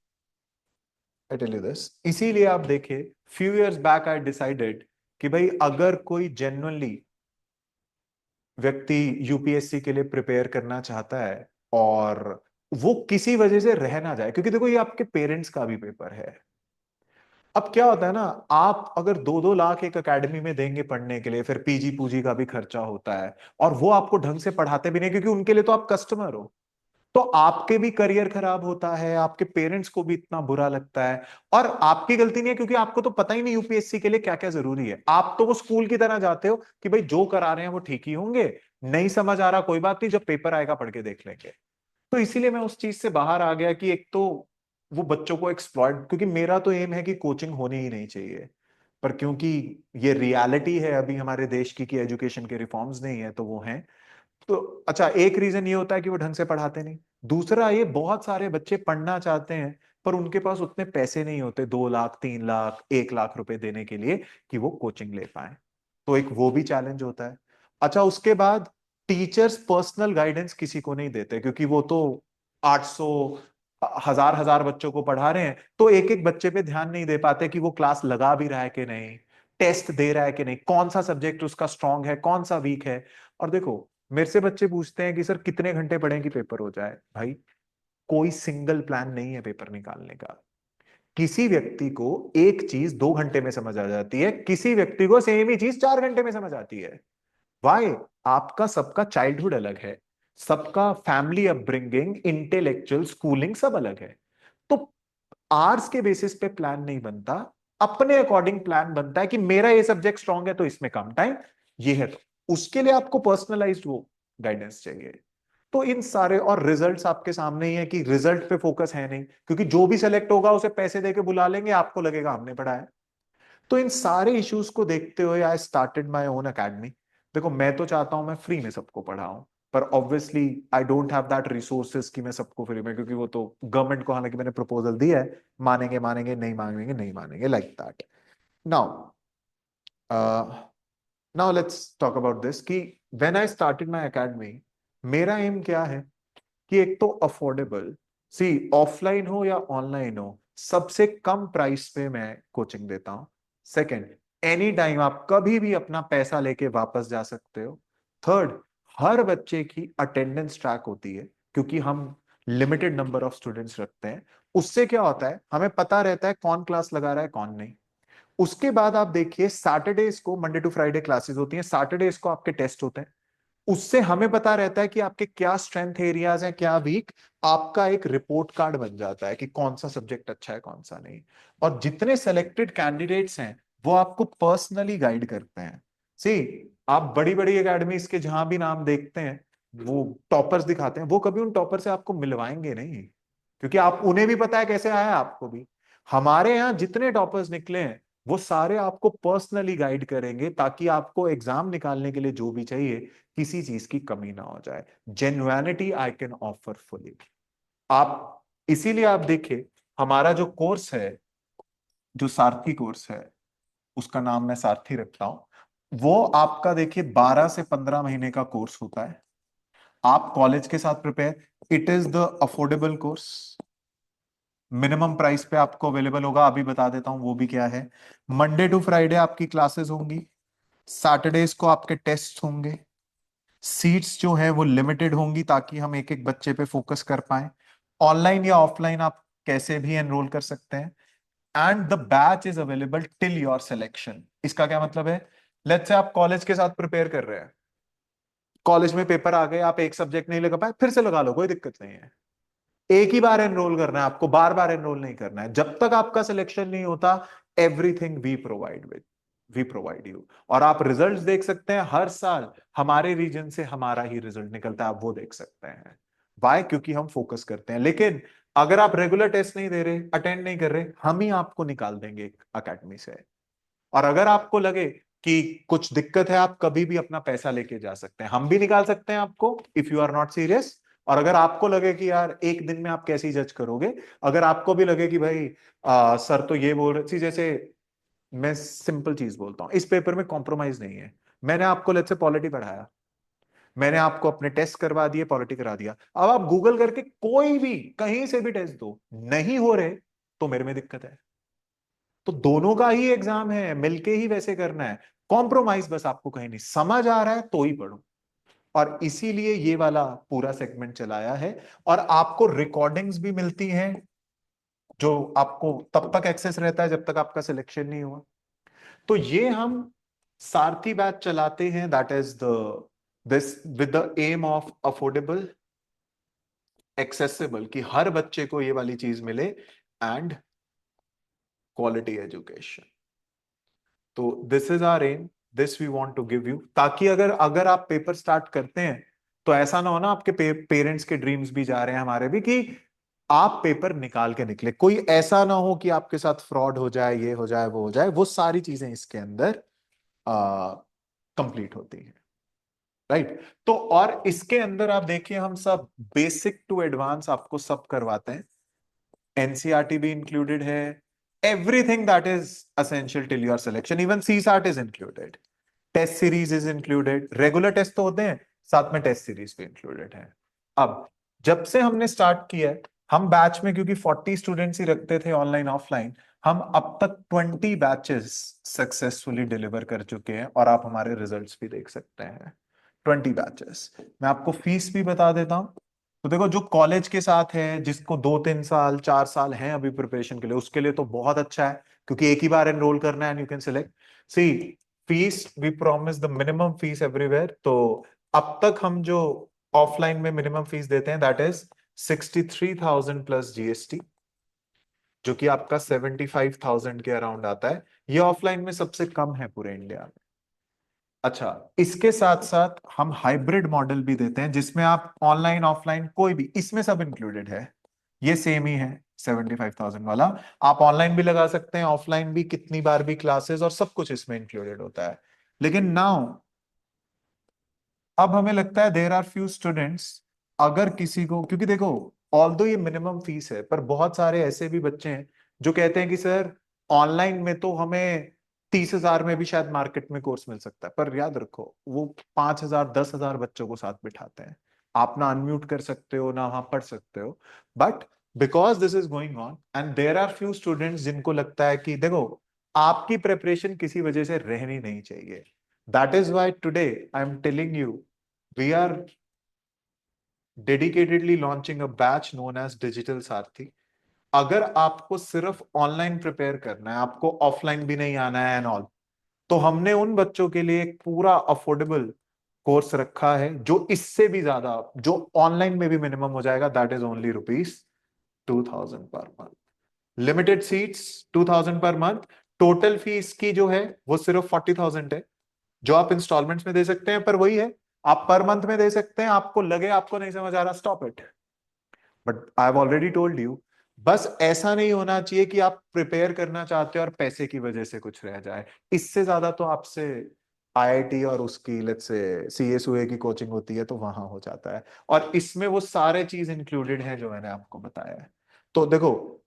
आई टेल यू दिस, इसीलिए आप देखिए, few years back I decided कि भाई अगर कोई जेन्युइनली व्यक्ति यूपीएससी के लिए प्रिपेयर करना चाहता है, और वो किसी वजह से रह ना जाए, क्योंकि देखो ये आपके पेरेंट्स का भी पेपर है। अब क्या होता है ना, आप अगर 2-2 लाख एक एकेडमी में देंगे पढ़ने के लिए, फिर पीजी पूजी का भी खर्चा होता है, और वो आपको ढंग से पढ़ाते भी नहीं, क्योंकि उनके लिए तो आप कस्टमर हो। तो आपके भी करियर खराब होता है, आपके पेरेंट्स को भी इतना बुरा लगता है। और आपकी गलती नहीं है, क्योंकि आपको तो पता ही नहीं यूपीएससी के लिए क्या क्या जरूरी है। आप तो वो स्कूल की तरह जाते हो कि भाई जो करा रहे हैं वो ठीक ही होंगे, नहीं समझ आ रहा कोई बात नहीं, जब पेपर आएगा पढ़ के देख लेंगे। तो इसीलिए मैं उस चीज से बाहर आ गया कि एक तो वो बच्चों को एक्सप्लॉइट, क्योंकि मेरा तो एम है कि कोचिंग होनी ही नहीं चाहिए। पर क्योंकि ये रियलिटी है अभी हमारे देश की, कि एजुकेशन के रिफॉर्म्स नहीं है, तो वो हैं। तो अच्छा, एक रीजन ये होता है कि वो ढंग से पढ़ाते नहीं। दूसरा, ये बहुत सारे बच्चे पढ़ना चाहते हैं, पर उनके पास उतने पैसे नहीं होते 2 लाख, 3 लाख, 1 लाख रुपए देने के लिए कि वो कोचिंग ले पाए। तो एक वो भी चैलेंज होता है। अच्छा, उसके बाद टीचर्स पर्सनल गाइडेंस किसी को नहीं देते, क्योंकि वो तो 800, हजार हजार बच्चों को पढ़ा रहे हैं, तो एक एक बच्चे पे ध्यान नहीं दे पाते कि वो क्लास लगा भी रहा है कि नहीं, टेस्ट दे रहा है कि नहीं, कौन सा सब्जेक्ट उसका स्ट्रांग है, कौन सा वीक है। और देखो, मेरे से बच्चे पूछते हैं कि सर कितने घंटे पढ़ें कि पेपर हो जाए। भाई, कोई सिंगल प्लान नहीं है पेपर निकालने का। किसी व्यक्ति को एक चीज 2 घंटे में समझ आ जाती है, किसी व्यक्ति को सेम ही चीज 4 घंटे में समझ आती है। वाई? आपका सबका चाइल्डहुड अलग है, सबका फैमिली अपब्रिंगिंग, इंटेलेक्चुअल स्कूलिंग सब अलग है। तो आर्ट्स के बेसिस पे प्लान नहीं बनता, अपने अकॉर्डिंग प्लान बनता है कि मेरा ये सब्जेक्ट स्ट्रांग है तो इसमें कम टाइम, ये है तो उसके लिए आपको पर्सनलाइज्ड वो गाइडेंस चाहिए। तो इन सारे, और रिजल्ट्स आपके सामने ही है कि रिजल्ट पे फोकस है नहीं, क्योंकि जो भी सेलेक्ट होगा उसे पैसे देके बुला लेंगे, आपको लगेगा हमने पढ़ाया। तो इन सारे इश्यूज को देखते हुए आई स्टार्टेड माय ओन एकेडमी। देखो, मैं तो चाहता हूं मैं फ्री में सबको पढ़ाऊं, पर obviously I don't have that resources कि मैं सबको फ्री में, क्योंकि वो तो गवर्नमेंट को, हालांकि मैंने प्रपोजल दिया है, मानेंगे मानेंगे, नहीं मानेंगे नहीं मानेंगे, like that. Now now let's talk about this कि when I started my academy, मेरा एम क्या है कि एक तो अफोर्डेबल, सी ऑफलाइन हो या ऑनलाइन हो, सबसे कम प्राइस पे मैं कोचिंग देता हूं। सेकंड, एनी टाइम आप कभी भी अपना पैसा लेके वापस जा सकते हो। थर्ड, हर बच्चे की अटेंडेंस ट्रैक होती है, क्योंकि हम लिमिटेड नंबर ऑफ स्टूडेंट्स रखते हैं। उससे क्या होता है, हमें पता रहता है कौन क्लास लगा रहा है कौन नहीं। उसके बाद आप देखिए, सैटरडेज को, मंडे टू फ्राइडे क्लासेस होती हैं, सैटरडेज को आपके टेस्ट होते हैं। उससे हमें पता रहता है कि आपके क्या स्ट्रेंथ एरियाज हैं, क्या वीक। आपका एक रिपोर्ट कार्ड बन जाता है कि कौन सा सब्जेक्ट अच्छा है कौन सा नहीं। और जितने सेलेक्टेड कैंडिडेट्स हैं वो आपको पर्सनली गाइड करते हैं। सी, आप बड़ी बड़ी एकेडमीज के जहां भी नाम देखते हैं, वो टॉपर्स दिखाते हैं, वो कभी उन टॉपर से आपको मिलवाएंगे नहीं, क्योंकि आप उन्हें भी पता है कैसे आया आपको भी। हमारे यहाँ जितने टॉपर्स निकले हैं वो सारे आपको पर्सनली गाइड करेंगे, ताकि आपको एग्जाम निकालने के लिए जो भी चाहिए किसी चीज की कमी ना हो जाए। Genuinity I can offer fully. आप इसीलिए आप देखिए, हमारा जो कोर्स है, जो सारथी कोर्स है, उसका नाम मैं सारथी रखता हूं, वो आपका देखिए 12 से 15 महीने का कोर्स होता है। आप कॉलेज के साथ prepare, it is the affordable course. Minimum price पे आपको अवेलेबल होगा, अभी बता देता हूं वो भी क्या है। मंडे टू फ्राइडे आपकी क्लासेस होंगी, सैटरडेज को आपके टेस्ट होंगे, सीट्स जो है वो लिमिटेड होंगी ताकि हम एक एक बच्चे पे फोकस कर पाए। ऑनलाइन या ऑफलाइन आप कैसे भी एनरोल कर सकते हैं। And the batch is available till your selection. इसका क्या मतलब है, लेट्स से आप कॉलेज के साथ प्रिपेयर कर रहे हैं, कॉलेज में पेपर आ गए, आप एक सब्जेक्ट नहीं लगा पाए, फिर से लगा लो, कोई दिक्कत नहीं है। एक ही बार एनरोल करना है आपको, बार बार एनरोल नहीं करना है। जब तक आपका सिलेक्शन नहीं होता, एवरीथिंग वी प्रोवाइड यू। और आप रिजल्ट्स देख सकते हैं, हर साल हमारे रीजन से हमारा ही रिजल्ट निकलता है, आप वो देख सकते हैं। वाई? क्योंकि हम फोकस करते हैं। लेकिन अगर आप रेगुलर टेस्ट नहीं दे रहे, अटेंड नहीं कर रहे, हम ही आपको निकाल देंगे अकेडमी से। और अगर आपको लगे कि कुछ दिक्कत है, आप कभी भी अपना पैसा लेके जा सकते हैं, हम भी निकाल सकते हैं आपको, if you are not serious. और अगर आपको लगे कि यार एक दिन में आप कैसे जज करोगे, अगर आपको भी लगे कि भाई सर तो ये बोल रहे थी, जैसे मैं सिंपल चीज बोलता हूँ, इस पेपर में कॉम्प्रोमाइज नहीं है। मैंने आपको लेट्स से पॉलिटी पढ़ाया, मैंने आपको अपने टेस्ट करवा दिए, पॉलिटी करा दिया, अब आप गूगल करके कोई भी कहीं से भी टेस्ट दो, नहीं हो रहे, तो मेरे में दिक्कत है। तो दोनों का ही एग्जाम है, मिलके ही वैसे करना है। कॉम्प्रोमाइज बस आपको कहीं नहीं, समझ आ रहा है तो ही पढ़ो। और इसीलिए ये वाला पूरा सेगमेंट चलाया है। और आपको रिकॉर्डिंग्स भी मिलती हैं, जो आपको तब तक एक्सेस रहता है जब तक आपका सिलेक्शन नहीं हुआ। तो ये हम सारथी बैच चलाते हैं, that is the this with the aim of affordable, accessible, कि हर बच्चे को ये वाली चीज मिले, एंड क्वालिटी एजुकेशन। तो this is our aim, this we want to give you, ताकि अगर अगर आप पेपर स्टार्ट करते हैं तो ऐसा ना हो ना आपके पेरेंट्स के ड्रीम्स भी जा रहे हैं, हमारे भी, कि आप पेपर निकाल के निकले, कोई ऐसा ना हो कि आपके साथ फ्रॉड हो जाए, ये हो जाए वो हो जाए, वो सारी चीजें इसके अंदर कंप्लीट होती हैं। राइट? तो और इसके अंदर आप देखिए, हम सब बेसिक टू एडवांस आपको सब करवाते हैं। एनसीईआरटी भी इंक्लूडेड है, everything that is essential till your selection, even CSAT is included, test series is included, regular test तो होते हैं, साथ में टेस्ट सीरीज भी इंक्लूडेड है। अब जब से हमने स्टार्ट किया है, हम बैच में क्योंकि 40 स्टूडेंट्स ही रखते थे ऑनलाइन ऑफलाइन, हम अब तक 20 बैचेस सक्सेसफुली डिलीवर कर चुके हैं, और आप हमारे रिजल्ट्स भी देख सकते हैं। 20 बैचेस। मैं आपको फीस भी बता देता हूं। तो देखो, जो कॉलेज के साथ है, जिसको 2 3 साल 4 साल हैं अभी प्रिपरेशन के लिए, उसके लिए तो बहुत अच्छा है, क्योंकि एक ही बार एनरोल करना है and you can select. See, fees we promise the minimum fees everywhere. तो अब तक हम जो ऑफलाइन में मिनिमम फीस देते हैं, दैट इज 63,000 प्लस जीएसटी, जो कि आपका 75,000 के अराउंड आता है। ये ऑफलाइन में सबसे कम है पूरे इंडिया में। अच्छा, इसके साथ साथ हम हाइब्रिड मॉडल भी देते हैं, जिसमें आप ऑनलाइन ऑफलाइन कोई भी, इसमें सब इंक्लूडेड है। ये सेम ही है 75,000 वाला, आप ऑनलाइन भी लगा सकते हैं, ऑफलाइन भी, कितनी बार भी क्लासेस, और सब कुछ इसमें इंक्लूडेड होता है। लेकिन नाउ अब हमें लगता है देयर आर फ्यू स्टूडेंट्स, अगर किसी को, क्योंकि देखो, ऑल्दो ये मिनिमम फीस है, पर बहुत सारे ऐसे भी बच्चे हैं जो कहते हैं कि सर ऑनलाइन में तो हमें 30,000 में भी शायद मार्केट में कोर्स मिल सकता है, पर याद रखो वो 5,000 10,000 बच्चों को साथ बिठाते हैं। आप ना अनम्यूट कर सकते हो, ना वहां पढ़ सकते हो, but because this is going on and there are few students जिनको लगता है कि देखो आपकी प्रिपरेशन किसी वजह से रहनी नहीं चाहिए. That is why today I am telling you we are dedicatedly launching a batch known as digital Sarathi. अगर आपको सिर्फ ऑनलाइन प्रिपेयर करना है, आपको ऑफलाइन भी नहीं आना है एंड ऑल, तो हमने उन बच्चों के लिए एक पूरा अफोर्डेबल कोर्स रखा है जो इससे भी ज्यादा, जो ऑनलाइन में भी मिनिमम हो जाएगा. That is only ₹2000 per month. Limited seats, 2000 per month. Total fees की जो है वो सिर्फ 40,000 है, जो आप इंस्टॉलमेंट्स में दे सकते हैं. पर वही है, आप पर मंथ में दे सकते हैं. आपको लगे आपको नहीं समझ आ रहा, stop it. But I have already told you, बस ऐसा नहीं होना चाहिए कि आप प्रिपेयर करना चाहते हो और पैसे की वजह से कुछ रह जाए. इससे ज्यादा तो आपसे आईआईटी और उसकी लेट्स से सीएसयूए की कोचिंग होती है तो वहां हो जाता है. और इसमें वो सारे चीज इंक्लूडेड है जो मैंने आपको बताया है. तो देखो,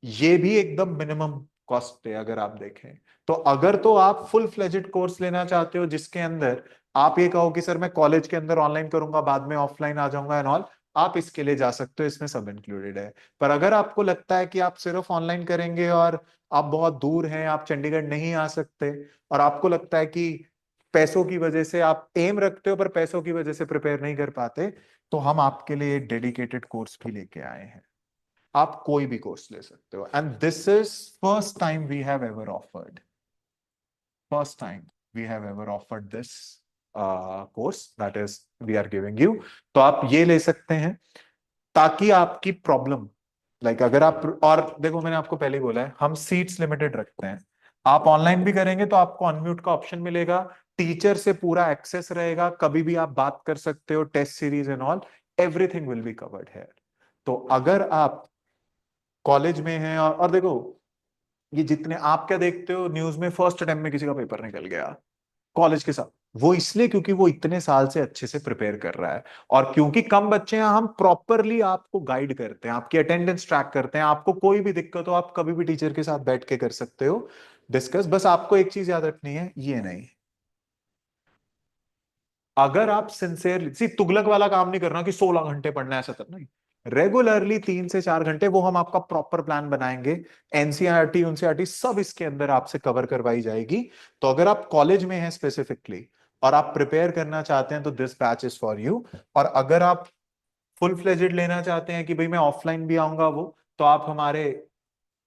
ये भी एकदम मिनिमम कॉस्ट है अगर आप देखें. तो अगर तो आप फुल फ्लेजेड कोर्स लेना चाहते हो जिसके अंदर आप ये कहो कि सर मैं कॉलेज के अंदर ऑनलाइन करूंगा बाद में ऑफलाइन आ जाऊंगा एंड ऑल, आप इसके लिए जा सकते हो, इसमें सब इंक्लूडेड है. पर अगर आपको लगता है कि आप सिर्फ ऑनलाइन करेंगे और आप बहुत दूर हैं, आप चंडीगढ़ नहीं आ सकते, और आपको लगता है कि पैसों की वजह से आप एम रखते हो पर पैसों की वजह से प्रिपेयर नहीं कर पाते, तो हम आपके लिए एक डेडिकेटेड कोर्स भी लेके आए हैं. आप कोई भी कोर्स ले सकते हो. And this is first time we have ever offered, first time we have ever offered this course that is we are giving you. तो आप ये ले सकते हैं ताकि आपकी प्रॉब्लम, लाइक अगर आप, और देखो मैंने आपको पहले ही बोला है हम सीट्स लिमिटेड रखते हैं. आप ऑनलाइन भी करेंगे तो आपको अनम्यूट का ऑप्शन मिलेगा, टीचर से पूरा एक्सेस रहेगा, कभी भी आप बात कर सकते हो, test series and all, everything will be covered है. तो अगर आप कॉलेज में हैं, और देखो ये जितने आप क्या देखते हो न्यूज में, फर्स्ट अटेम्प्ट में किसी का पेपर निकल गया कॉलेज के साथ, वो इसलिए क्योंकि वो इतने साल से अच्छे से प्रिपेयर कर रहा है. और क्योंकि कम बच्चे हैं, हम प्रॉपरली आपको गाइड करते हैं, आपकी अटेंडेंस ट्रैक करते हैं. आपको कोई भी दिक्कत हो आप कभी भी टीचर के साथ बैठ के कर सकते हो डिस्कस. बस आपको एक चीज याद रखनी है, ये नहीं, अगर आप सिंसियरली, सी तुगलक वाला काम नहीं करना कि 16 घंटे पढ़ना है, ऐसा तो नहीं. रेगुलरली 3 से 4 घंटे वो हम आपका प्रॉपर प्लान बनाएंगे. एनसीईआरटी उनसीईआरटी सब इसके अंदर आपसे कवर करवाई जाएगी. तो अगर आप कॉलेज में हैं स्पेसिफिकली और आप प्रिपेयर करना चाहते हैं तो this batch is for you. और अगर आप फुल फ्लेजेड लेना चाहते हैं कि भाई मैं ऑफलाइन भी आऊंगा वो, तो आप हमारे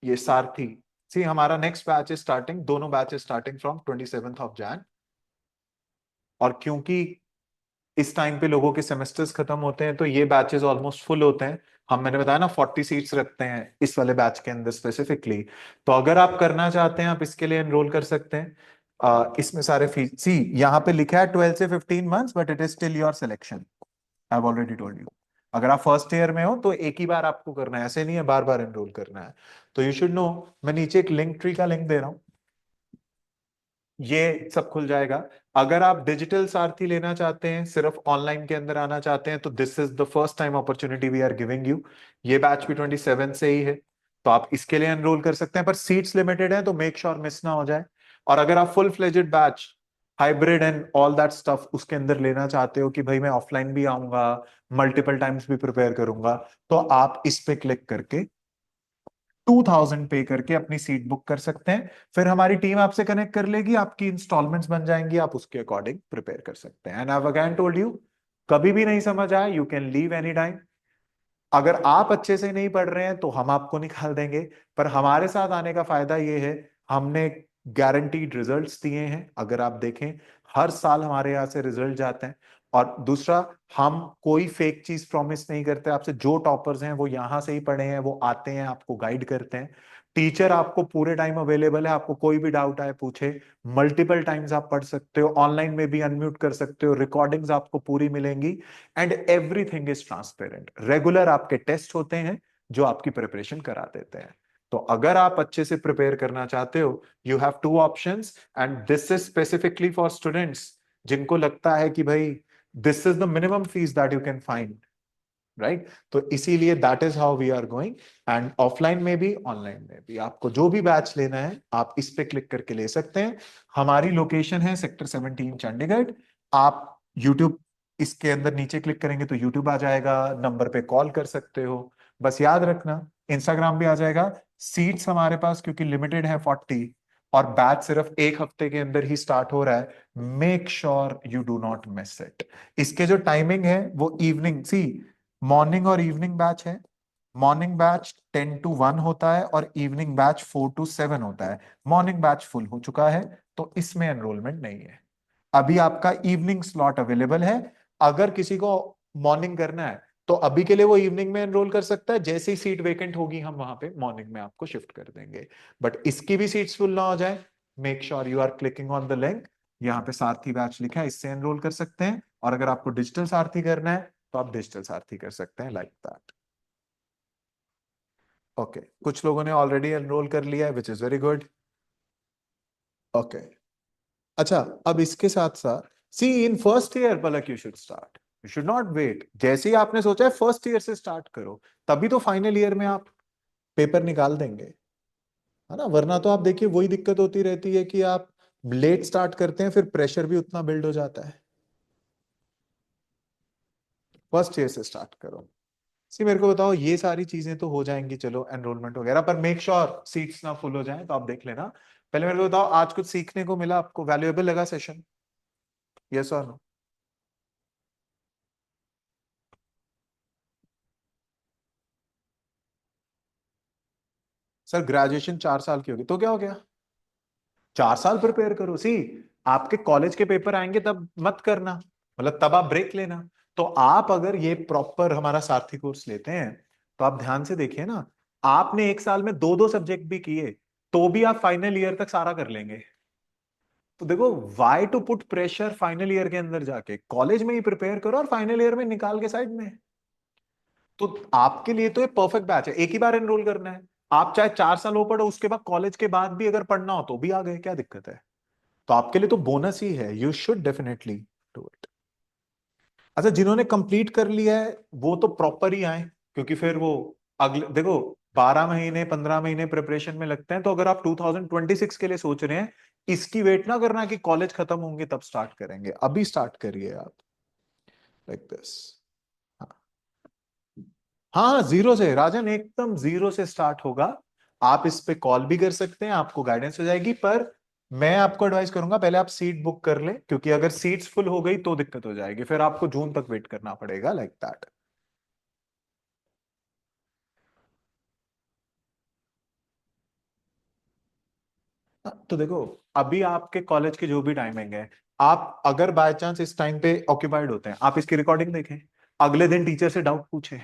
ये सारथी, सी हमारा नेक्स्ट बैच इज स्टार्टिंग, दोनों बैचेस स्टार्टिंग फ्रॉम 27 जनवरी. और क्योंकि इस टाइम पे लोगों के सेमेस्टर्स खत्म होते हैं तो ये बैचेस ऑलमोस्ट फुल होते हैं. हम, मैंने बताया ना 40 सीट्स रखते हैं इस वाले बैच के अंदर स्पेसिफिकली. तो अगर आप करना चाहते हैं आप इसके लिए एनरोल कर सकते हैं. इसमें सारे फीस, सी यहाँ पे लिखा है 12 से 15 months, but it is still your selection. I have already told you, अगर आप फर्स्ट ईयर में हो तो एक ही बार आपको करना है, ऐसे नहीं है बार बार एनरोल करना है. तो यू शुड नो, मैं नीचे एक लिंक ट्री का लिंक दे रहा हूँ, ये सब खुल जाएगा. अगर आप डिजिटल सारथी लेना चाहते हैं, सिर्फ ऑनलाइन के अंदर आना चाहते हैं, तो this is the first time opportunity we are giving you. ये बैच भी 27 से ही है, तो आप इसके लिए एनरोल कर सकते हैं. पर सीट्स लिमिटेड है तो मेक श्योर मिस ना हो जाए. और अगर आप full fledged batch, hybrid and all that stuff उसके अंदर लेना चाहते हो कि भाई मैं ऑफलाइन भी आऊंगा, मल्टीपल टाइम्स भी प्रिपेयर करूंगा, तो आप इस पे क्लिक करके 2000 पे करके अपनी सीट बुक कर सकते हैं. फिर हमारी टीम आपसे कनेक्ट कर लेगी, आपकी इंस्टॉलमेंट्स बन जाएंगी, आप उसके अकॉर्डिंग प्रिपेयर कर सकते हैं. And I have again told you, कभी भी नहीं समझ आए you can leave any time. अगर आप अच्छे से नहीं पढ़ रहे हैं तो हम आपको निकाल देंगे. पर हमारे साथ आने का फायदा ये है, हमने गारंटीड रिजल्ट्स दिए हैं. अगर आप देखें हर साल हमारे यहाँ से रिजल्ट जाते हैं. और दूसरा, हम कोई फेक चीज प्रॉमिस नहीं करते आपसे. जो टॉपर्स हैं वो यहाँ से ही पढ़े हैं, वो आते हैं, आपको गाइड करते हैं. टीचर आपको पूरे टाइम अवेलेबल है, आपको कोई भी डाउट आए पूछे, मल्टीपल टाइम्स आप पढ़ सकते हो, ऑनलाइन में भी अनम्यूट कर सकते हो, रिकॉर्डिंग्स आपको पूरी मिलेंगी. And everything is transparent. Regular आपके टेस्ट होते हैं जो आपकी प्रिपरेशन करा देते हैं. तो अगर आप अच्छे से प्रिपेयर करना चाहते हो, you have two options. And this is specifically for students जिनको लगता है कि भाई this is the minimum fees that you can find, right. तो इसीलिए that is how we are going. And offline में भी ऑनलाइन में भी आपको जो भी बैच लेना है आप इस पे क्लिक करके ले सकते हैं. हमारी लोकेशन है सेक्टर 17 चंडीगढ़. आप यूट्यूब इसके अंदर नीचे क्लिक करेंगे तो यूट्यूब आ जाएगा, नंबर पे कॉल कर सकते हो. बस याद रखना इंस्टाग्राम भी आ जाएगा। सीट्स हमारे पास क्योंकि लिमिटेड है 40, और बैच सिर्फ एक हफ्ते के अंदर ही स्टार्ट हो रहा है। Make sure you do not miss it. इसके जो टाइमिंग है वो इवनिंग, सी मॉर्निंग और इवनिंग बैच है। मॉर्निंग बैच 10 to 1 होता है और इवनिंग बैच 4 to 7 होता है। मॉर्निंग बैच फुल हो चुका है तो इसमें एनरोलमेंट नहीं है। अभी आपका इवनिंग स्लॉट अवेलेबल है। अगर किसी को मॉर्निंग करना है तो अभी के लिए वो इवनिंग में एनरोल कर सकता है। जैसे ही सीट वेकेंट होगी हम वहां पे मॉर्निंग में आपको शिफ्ट कर देंगे। बट इसकी भी सीट्स फुल ना हो जाए, make sure you are clicking on the link. यहाँ पे सारथी बैच लिखा है, इससे एनरोल कर सकते हैं। और अगर आपको डिजिटल सारथी करना है तो आप डिजिटल सारथी कर सकते हैं, लाइक दैट। ओके, कुछ लोगों ने ऑलरेडी एनरोल कर लिया है, which is very good. Okay, अच्छा, अब इसके साथ साथ see in first year Palak you should start, you should not wait. जैसे ही आपने सोचा है फर्स्ट ईयर से स्टार्ट करो, तभी तो फाइनल ईयर में आप पेपर निकाल देंगे, है ना। वरना तो आप देखिए वही दिक्कत होती रहती है कि आप लेट स्टार्ट करते हैं, फिर प्रेशर भी उतना बिल्ड हो जाता है। फर्स्ट ईयर से स्टार्ट करो। सी मेरे को बताओ, ये सारी चीजें तो हो जाएंगी, चलो एनरोलमेंट वगैरह, पर मेक श्योर सीट्स ना फुल हो जाएं, तो आप देख लेना। पहले मेरे को बताओ, आज कुछ सीखने को मिला आपको, वैल्यूएबल लगा सेशन? यस और नो? सर ग्रेजुएशन 4 साल की होगी तो क्या हो गया, 4 साल प्रिपेयर करो। सी आपके कॉलेज के पेपर आएंगे तब मत करना, मतलब तब आप ब्रेक लेना। तो आप अगर ये प्रॉपर हमारा सारथी कोर्स लेते हैं तो आप ध्यान से देखिए ना, आपने एक साल में दो दो सब्जेक्ट भी किए तो भी आप फाइनल ईयर तक सारा कर लेंगे। तो देखो, why to put pressure final year के अंदर जाके, कॉलेज में ही प्रिपेयर करो और फाइनल ईयर में निकाल के साइड में। तो आपके लिए तो ये परफेक्ट बैच है, एक ही बार एनरोल करना है। आप चाहे 4 साल हो पढ़ो, उसके बाद कॉलेज के बाद भी अगर पढ़ना हो तो भी आ गए, क्या दिक्कत है। तो आपके लिए तो बोनस ही है, you should definitely do it. अच्छा, जिन्होंने कंप्लीट कर लिया है वो तो प्रॉपर ही आए, क्योंकि फिर वो अगले देखो 12 महीने 15 महीने प्रिपरेशन में लगते हैं। तो अगर आप 2026 के लिए सोच रहे हैं, इसकी वेट ना करना कि कॉलेज खत्म होंगे तब स्टार्ट करेंगे, अभी स्टार्ट करिए आप, लाइक दिस। हाँ हाँ, जीरो से राजन, एकदम जीरो से स्टार्ट होगा। आप इस पे कॉल भी कर सकते हैं, आपको गाइडेंस हो जाएगी। पर मैं आपको एडवाइस करूंगा पहले आप सीट बुक कर ले, क्योंकि अगर सीट्स फुल हो गई तो दिक्कत हो जाएगी, फिर आपको जून तक वेट करना पड़ेगा, लाइक दैट। तो देखो, अभी आपके कॉलेज की जो भी टाइमिंग है, आप अगर बाय चांस इस टाइम पे ऑक्यूपाइड होते हैं, आप इसकी रिकॉर्डिंग देखें, अगले दिन टीचर से डाउट पूछें।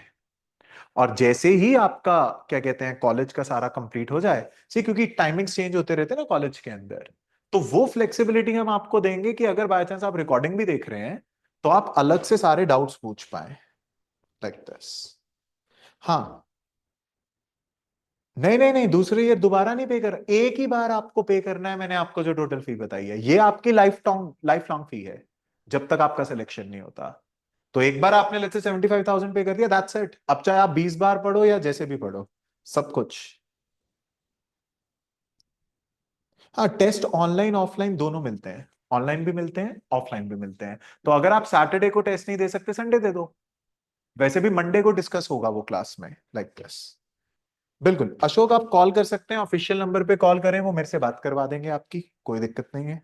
और जैसे ही आपका क्या कहते हैं कॉलेज का सारा कंप्लीट हो जाए, सी क्योंकि टाइमिंग्स चेंज होते रहते हैं ना कॉलेज के अंदर, तो वो फ्लेक्सिबिलिटी हम आपको देंगे कि अगर बाय चांस आप रिकॉर्डिंग भी देख रहे हैं तो आप अलग से सारे डाउट्स पूछ पाए, लाइक दिस। हाँ, नहीं नहीं नहीं, दूसरे ईयर दोबारा नहीं पे कर, एक ही बार आपको पे करना है। मैंने आपको जो टोटल फी बताई है ये आपकी लाइफ लॉन्ग फी है, जब तक आपका सिलेक्शन नहीं होता। तो एक बार आपने लेट्स से 75,000 पे कर दिया, दैट्स इट। अब चाहे आप 20 बार पढ़ो या जैसे भी पढ़ो, सब कुछ। हाँ, टेस्ट ऑनलाइन ऑफलाइन दोनों मिलते हैं, ऑनलाइन भी मिलते हैं ऑफलाइन भी मिलते हैं। तो अगर आप सैटरडे को टेस्ट नहीं दे सकते, संडे दे दो। वैसे भी मंडे को डिस्कस होगा वो क्लास में, लाइक दिस। बिल्कुल अशोक, आप कॉल कर सकते हैं, ऑफिशियल नंबर पे कॉल करें, वो मेरे से बात करवा देंगे आपकी, कोई दिक्कत नहीं है।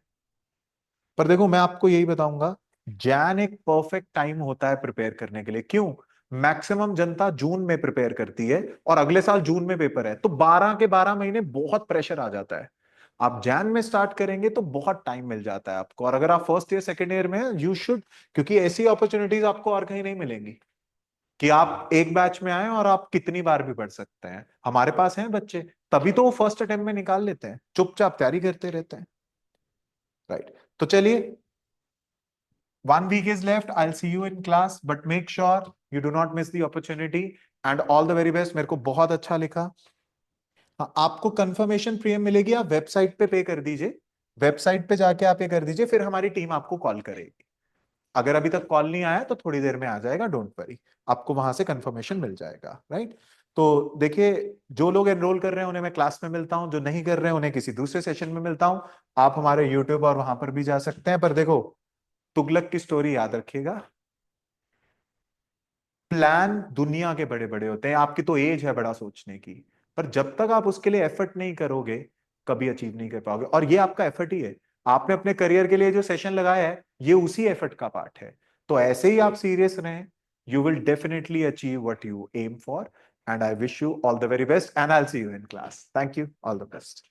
पर देखो, मैं आपको यही बताऊंगा, जैन एक परफेक्ट टाइम होता है प्रिपेयर करने के लिए। क्यों? मैक्सिमम जनता जून में प्रिपेयर करती है और अगले साल जून में पेपर है, तो 12 के 12 महीने बहुत प्रेशर आ जाता है। आप जैन में स्टार्ट करेंगे तो बहुत टाइम मिल जाता है आपको। और अगर आप फर्स्ट ईयर सेकेंड ईयर में यू शुड, क्योंकि ऐसी अपॉर्चुनिटीज आपको और कहीं नहीं मिलेंगी कि आप एक बैच में आए और आप कितनी बार भी पढ़ सकते हैं। हमारे पास हैं बच्चे, तभी तो वो फर्स्ट अटेम्प्ट में निकाल लेते हैं, चुपचाप तैयारी करते रहते हैं, राइट। तो चलिए, 1 week is left. I'll see you in class, but make sure you do not miss the opportunity. And all the very best. मेरे को बहुत अच्छा लिखा। हाँ, आपको कंफर्मेशन प्रीमियम मिलेगी, आप वेबसाइट पे कर दीजिए। वेबसाइट पे जाके आप ये कर दीजिए, फिर हमारी टीम आपको कॉल करेगी। अगर अभी तक कॉल नहीं आया तो थोड़ी देर में आ जाएगा, डोंट वरी। आपको वहां से कंफर्मेशन मिल जाएगा, राइट। तो देखिए, जो लोग एनरोल कर रहे हैं उन्हें मैं क्लास में मिलता हूं, जो नहीं कर रहे हैं उन्हें किसी दूसरे सेशन में मिलता हूं। आप हमारे यूट्यूब और वहां पर भी जा सकते हैं। पर देखो, तुगलक की स्टोरी याद रखिएगा। प्लान दुनिया के बड़े बड़े होते हैं, आपकी तो एज है बड़ा सोचने की, पर जब तक आप उसके लिए एफर्ट नहीं करोगे कभी अचीव नहीं कर पाओगे। और ये आपका एफर्ट ही है, आपने अपने करियर के लिए जो सेशन लगाया है ये उसी एफर्ट का पार्ट है। तो ऐसे ही आप सीरियस रहें, you will definitely achieve what you aim for, and I wish you all the very best, and I will see you in class. Thank you, all the best.